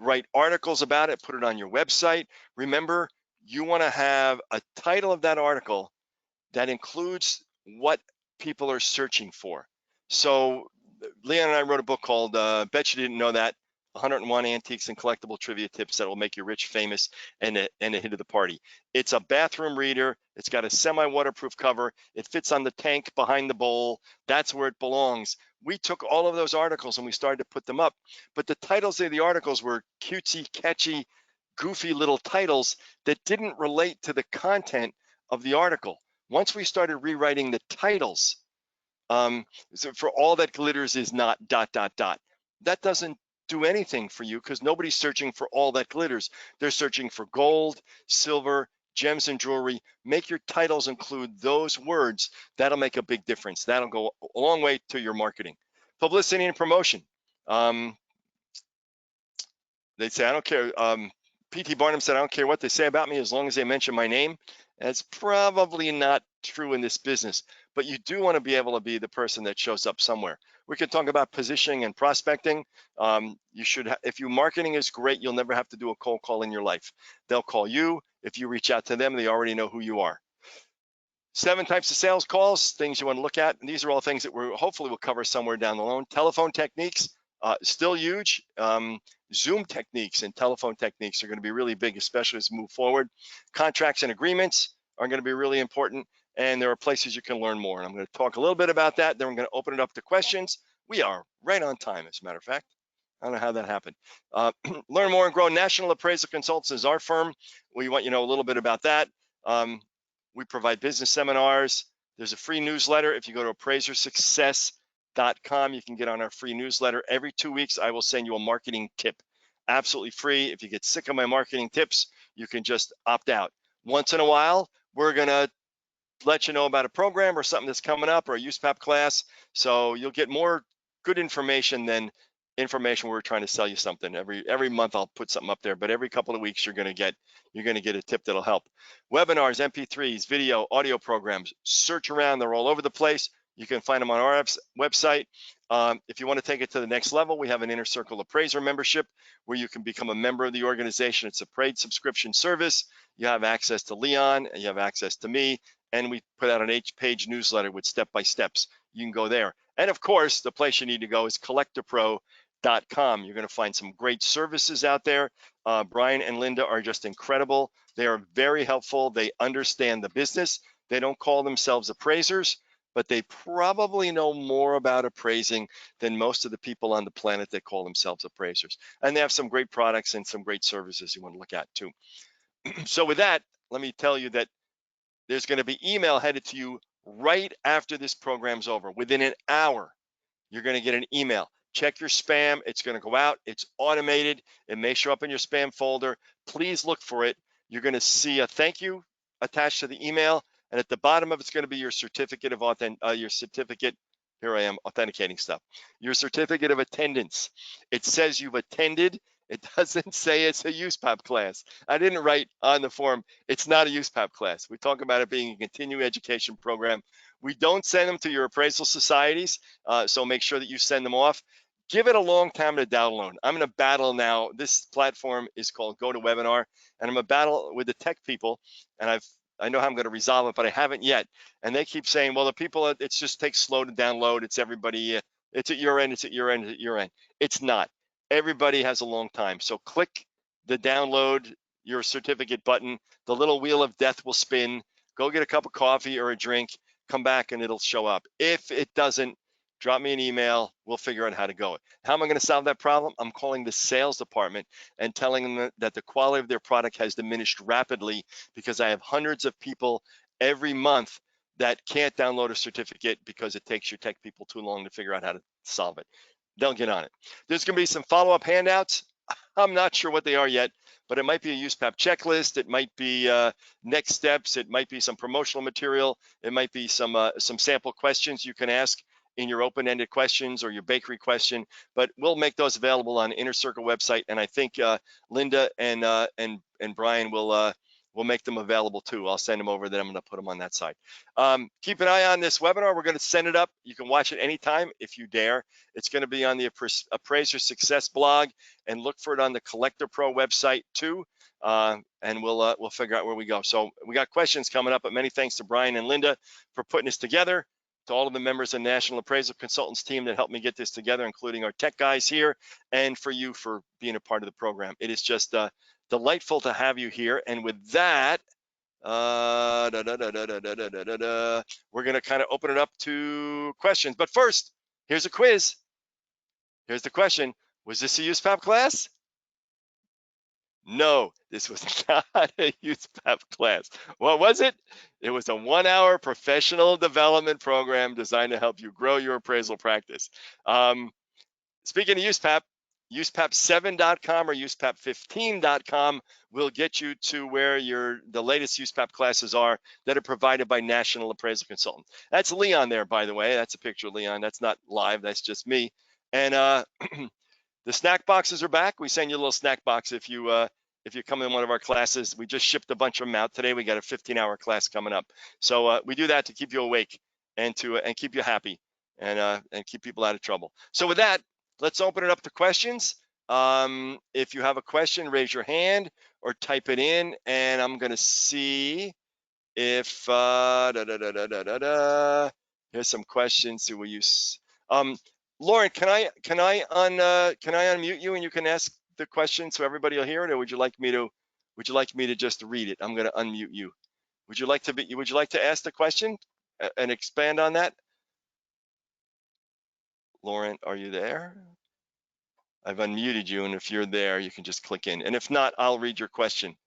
write articles about it, put it on your website. Remember, you want to have a title of that article that includes what people are searching for. So Leon and I wrote a book called Bet You Didn't Know That, 101 Antiques and Collectible Trivia Tips That Will Make You Rich, Famous, and a hit of the party. It's a bathroom reader. It's got a semi-waterproof cover. It fits on the tank behind the bowl. That's where it belongs. We took all of those articles and we started to put them up. But the titles of the articles were cutesy, catchy, goofy little titles that didn't relate to the content of the article. Once we started rewriting the titles, so for all that glitters is not ... That doesn't do anything for you because nobody's searching for all that glitters. They're searching for gold, silver, gems and jewelry. Make your titles include those words. That'll make a big difference. That'll go a long way to your marketing. Publicity and promotion. They say, I don't care. P.T. Barnum said, I don't care what they say about me as long as they mention my name. That's probably not true in this business, but you do want to be able to be the person that shows up somewhere. We could talk about positioning and prospecting. You should, if your marketing is great, you'll never have to do a cold call in your life. They'll call you. If you reach out to them, they already know who you are. 7 types of sales calls, things you want to look at. And these are all things that we're hopefully will cover somewhere down the line. Telephone techniques, still huge. Zoom techniques and telephone techniques are going to be really big, especially as we move forward. Contracts and agreements are going to be really important. And there are places you can learn more. And I'm going to talk a little bit about that. Then we're going to open it up to questions. We are right on time, as a matter of fact. I don't know how that happened. Learn more and grow. National Appraisal Consultants is our firm. We want you to know a little bit about that. We provide business seminars. There's a free newsletter. If you go to appraisersuccess.com, you can get on our free newsletter. Every 2 weeks, I will send you a marketing tip, absolutely free. If you get sick of my marketing tips, you can just opt out. Once in a while, we're going to let you know about a program or something that's coming up or a USPAP class. So you'll get more good information than information we're trying to sell you something. Every month I'll put something up there, but every couple of weeks you're going to get a tip that'll help. Webinars, MP3s, video, audio programs. Search around; they're all over the place. You can find them on our website. If you want to take it to the next level, we have an Inner Circle Appraiser membership where you can become a member of the organization. It's a paid subscription service. You have access to Leon, and you have access to me, and we put out an 8-page newsletter with step-by-steps. You can go there. And of course, the place you need to go is Collectorpro.com. You're going to find some great services out there. Brian and Linda are just incredible. They are very helpful. They understand the business. They don't call themselves appraisers, but they probably know more about appraising than most of the people on the planet that call themselves appraisers. And they have some great products and some great services you want to look at too. So with that, let me tell you that there's going to be email headed to you right after this program's over. Within an hour, you're going to get an email. Check your spam. It's going to go out. It's automated. It may show up in your spam folder. Please look for it. You're going to see a thank you attached to the email. And at the bottom of it's going to be your certificate of here I am authenticating stuff. Your certificate of attendance. It says you've attended. It doesn't say it's a USPAP class. I didn't write on the form, it's not a USPAP class. We talk about it being a continuing education program. We don't send them to your appraisal societies, so make sure that you send them off. Give it a long time to download. I'm in a battle now. This platform is called GoToWebinar, and I'm a battle with the tech people, and I know how I'm going to resolve it, but I haven't yet. And they keep saying, well, the people, it just takes slow to download. It's everybody, it's at your end, it's at your end, it's at your end. It's not. Everybody has a long time. So click the download your certificate button. The little wheel of death will spin. Go get a cup of coffee or a drink. Come back and it'll show up. If it doesn't, drop me an email. We'll figure out how to go. How am I going to solve that problem? I'm calling the sales department and telling them that the quality of their product has diminished rapidly because I have hundreds of people every month that can't download a certificate because it takes your tech people too long to figure out how to solve it. They'll get on it. There's going to be some follow-up handouts. I'm not sure what they are yet, but it might be a USPAP checklist. It might be next steps. It might be some promotional material. It might be some sample questions you can ask in your open-ended questions or your bakery question, but we'll make those available on Inner Circle website. And I think Linda and Brian will make them available too. I'll send them over, then I'm going to put them on that side. Keep an eye on this webinar. We're going to send it up. You can watch it anytime if you dare. It's going to be on the Appraiser Success blog, and look for it on the Collectorpro website too. And we'll figure out where we go. So we got questions coming up, but many thanks to Brian and Linda for putting this together. To all of the members of the National Appraisal Consultants team that helped me get this together, including our tech guys here, and for you for being a part of the program. It is just delightful to have you here. And with that, we're going to kind of open it up to questions. But first, here's a quiz. Here's the question. Was this a USPAP class? No, this was not a USPAP class. What was it? It was a 1-hour professional development program designed to help you grow your appraisal practice. Speaking of USPAP, USPAP7.com or USPAP15.com will get you to where the latest USPAP classes are that are provided by National Appraisal Consultant. That's Leon there, by the way. That's a picture of Leon. That's not live. That's just me. And the snack boxes are back. We send you a little snack box if you come in one of our classes. We just shipped a bunch of them out today. We got a 15-hour class coming up. So we do that to keep you awake and keep you happy and keep people out of trouble. So with that, let's open it up to questions. If you have a question, raise your hand or type it in, and I'm gonna see if here's some questions. Do we use Lauren? Can I unmute you and you can ask the question so everybody will hear it, or would you like me to just read it? I'm gonna unmute you. Would you like to ask the question and expand on that? Lauren, are you there? I've unmuted you, and if you're there, you can just click in. And if not, I'll read your question.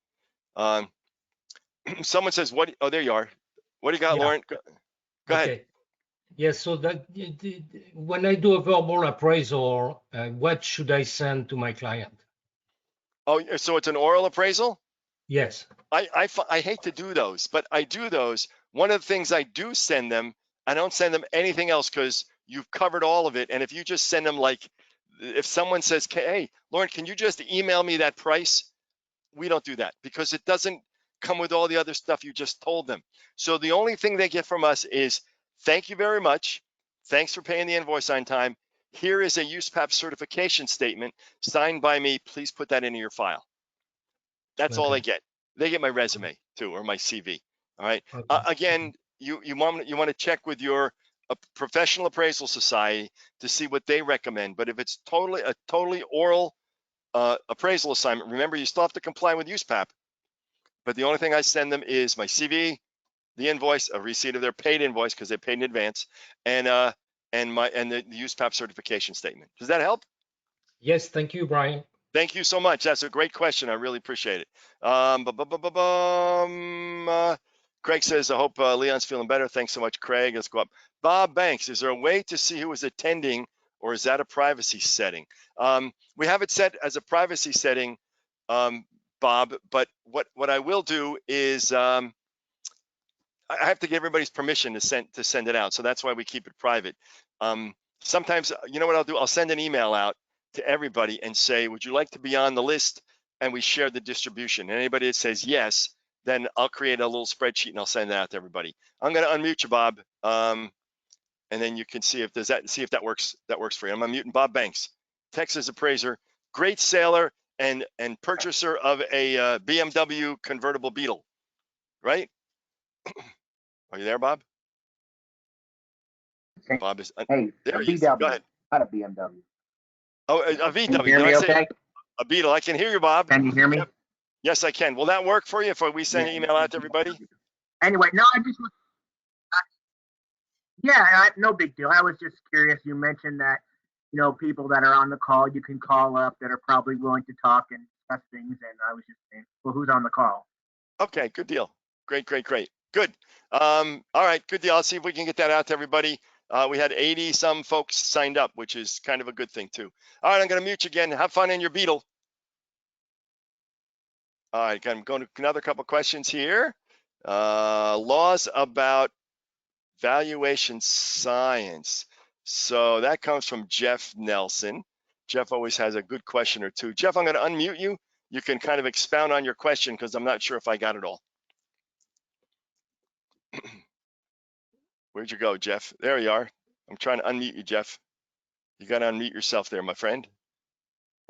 Someone says, "What?" Oh, there you are. What do you got, Yeah. Lauren? Go ahead. Okay. Yes, so that when I do a verbal appraisal, what should I send to my client? Oh, so it's an oral appraisal? Yes. I hate to do those, but I do those. One of the things I do send them, I don't send them anything else because you've covered all of it. And if you just send them, like, if someone says, "Hey, Lauren, can you just email me that price?" We don't do that because it doesn't come with all the other stuff you just told them. So the only thing they get from us is, "Thank you very much. Thanks for paying the invoice on time. Here is a USPAP certification statement signed by me. Please put that into your file." That's all they Okay. get. They get my resume too, or my CV. All right. Okay. Again, you want to check with your professional appraisal society to see what they recommend. But if it's a totally oral appraisal assignment, remember, you still have to comply with USPAP. But the only thing I send them is my CV, the invoice, a receipt of their paid invoice because they paid in advance, and the USPAP certification statement. Does that help? Yes, thank you, Brian. Thank you so much. That's a great question. I really appreciate it. Craig says, "I hope Leon's feeling better." Thanks so much, Craig. Let's go up. Bob Banks, is there a way to see who is attending, or is that a privacy setting? We have it set as a privacy setting, Bob, but what I will do is I have to get everybody's permission to send it out. So that's why we keep it private. Sometimes, you know what I'll do? I'll send an email out to everybody and say, "Would you like to be on the list?" And we share the distribution. And anybody that says yes, then I'll create a little spreadsheet and I'll send it out to everybody. I'm going to unmute you, Bob, and then you can see if that works. That works for you. I'm unmuting Bob Banks, Texas appraiser, great sailor, and purchaser of a BMW convertible Beetle. Right? Are you there, Bob? Bob is. Hey, there a he is. Go VW, ahead. not a BMW. Oh, a VW. Can you hear Did me I say okay? a Beetle? I can hear you, Bob. Can you hear me? Yep. Yes, I can. Will that work for you if we send an email out to everybody? Anyway, no, I just was, no big deal. I was just curious. You mentioned that, people that are on the call, you can call up that are probably willing to talk and discuss things. And I was just saying, well, who's on the call? Okay, good deal. Great. Good. All right, good deal. I'll see if we can get that out to everybody. We had 80 some folks signed up, which is kind of a good thing too. All right, I'm going to mute you again. Have fun in your Beetle. All right, I'm going to another couple questions here. Laws about valuation science. So that comes from Jeff Nelson. Jeff always has a good question or two. Jeff, I'm going to unmute you. You can kind of expound on your question because I'm not sure if I got it all. Where'd you go, Jeff? There you are. I'm trying to unmute you, Jeff. You got to unmute yourself there, my friend.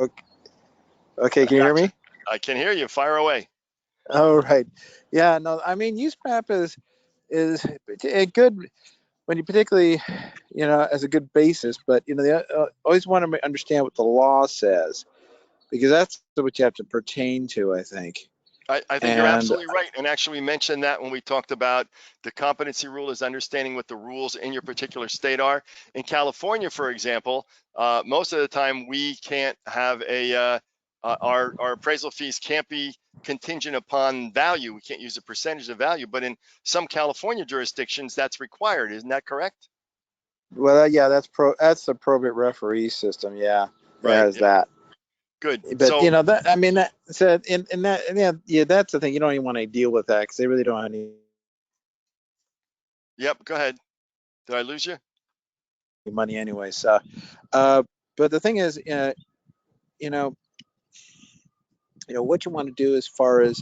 Okay, can you hear me? I can hear you. Fire away. All right. Yeah, no, I mean, USPAP is a good, when you particularly, as a good basis, but, they always want to understand what the law says, because that's what you have to pertain to, I think. I think you're absolutely right. And actually, we mentioned that when we talked about the competency rule is understanding what the rules in your particular state are. In California, for example, most of the time we can't have our appraisal fees can't be contingent upon value. We can't use a percentage of value. But in some California jurisdictions, that's required. Isn't that correct? Well, yeah, that's the probate referee system. Yeah, Right. has that. Good. But So, you know that I mean that so and that and yeah, that's the thing. You don't even want to deal with that because they really don't have any yep, go ahead. Did I lose you? money anyway. So, but the thing is, you know, what you want to do as far as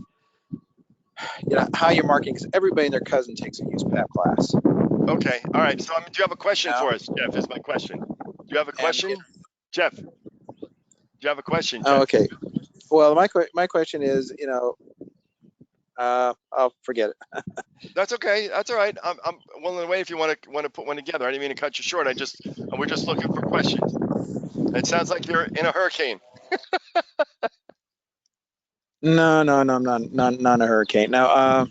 how you're marketing, because everybody and their cousin takes a USPAP class. Okay. All right. So, do you have a question No. for us, Jeff? Is my question. Do you have a And question, Jeff? Do you have a question, oh, Jeff? okay. Well, my question is, I'll forget it. That's okay. That's all right. I'm willing to wait if you want to put one together. I didn't mean to cut you short. We're just looking for questions. It sounds like you're in a hurricane. No, I'm not a hurricane. No,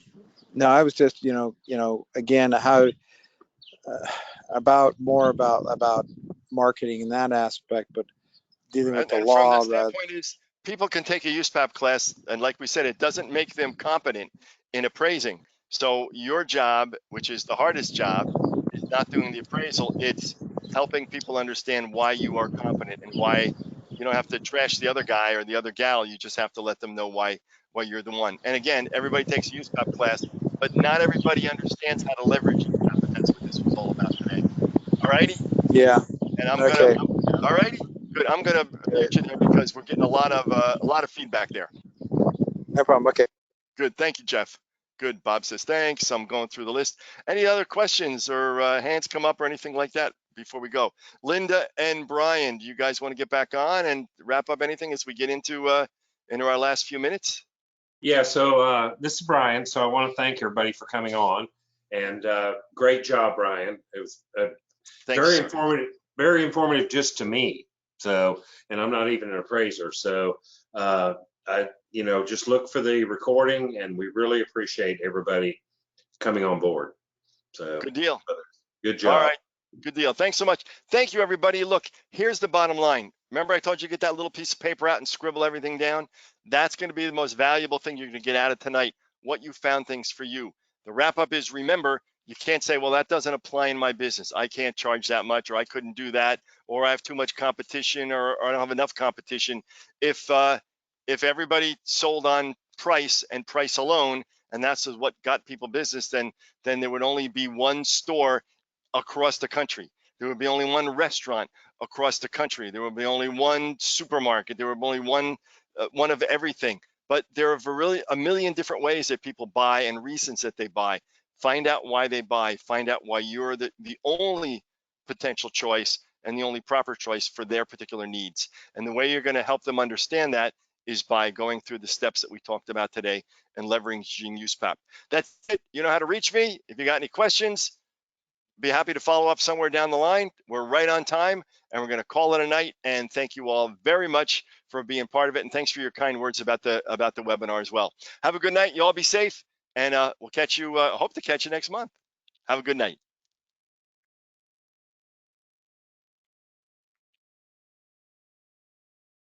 I was just, again, how about marketing in that aspect, but dealing with the And from law that standpoint is people can take a USPAP class, and like we said, it doesn't make them competent in appraising. So your job, which is the hardest job, is not doing the appraisal. It's helping people understand why you are competent and why you don't have to trash the other guy or the other gal. You just have to let them know why you're the one. And again, everybody takes a USPAP class, but not everybody understands how to leverage USPAP, and that's what this was all about today. All righty. Yeah. And Okay. all righty, good. I'm gonna mute you there because we're getting a lot of feedback there. No problem. Okay. Good, thank you, Jeff. Good. Bob says thanks. I'm going through the list. Any other questions or hands come up or anything like that before we go? Linda and Brian, do you guys want to get back on and wrap up anything as we get into our last few minutes? Yeah, so this is Brian. So I want to thank everybody for coming on, and great job, Brian. It was Thanks, very sir. informative just to me. So, and I'm not even an appraiser. So, just look for the recording, and we really appreciate everybody coming on board. So, Good deal. good job. All right. Good deal. Thanks so much. Thank you, everybody. Look, here's the bottom line. Remember I told you get that little piece of paper out and scribble everything down? That's going to be the most valuable thing you're going to get out of tonight, what you found things for you. The wrap up is, remember, you can't say, well, that doesn't apply in my business. I can't charge that much, or I couldn't do that, or I have too much competition, or I don't have enough competition. If everybody sold on price and price alone, and that's what got people business, then there would only be one store across the country. There would be only one restaurant across the country. There would be only one supermarket. There would be only one of everything. But there are really a million different ways that people buy and reasons that they buy. Find out why they buy. Find out why you're the only potential choice and the only proper choice for their particular needs. And the way you're going to help them understand that is by going through the steps that we talked about today and leveraging USPAP. That's it. You know how to reach me. If you got any questions, be happy to follow up somewhere down the line. We're right on time, and we're going to call it a night. And thank you all very much for being part of it. And thanks for your kind words about the webinar as well. Have a good night. You all be safe, and we'll catch you. Hope to catch you next month. Have a good night.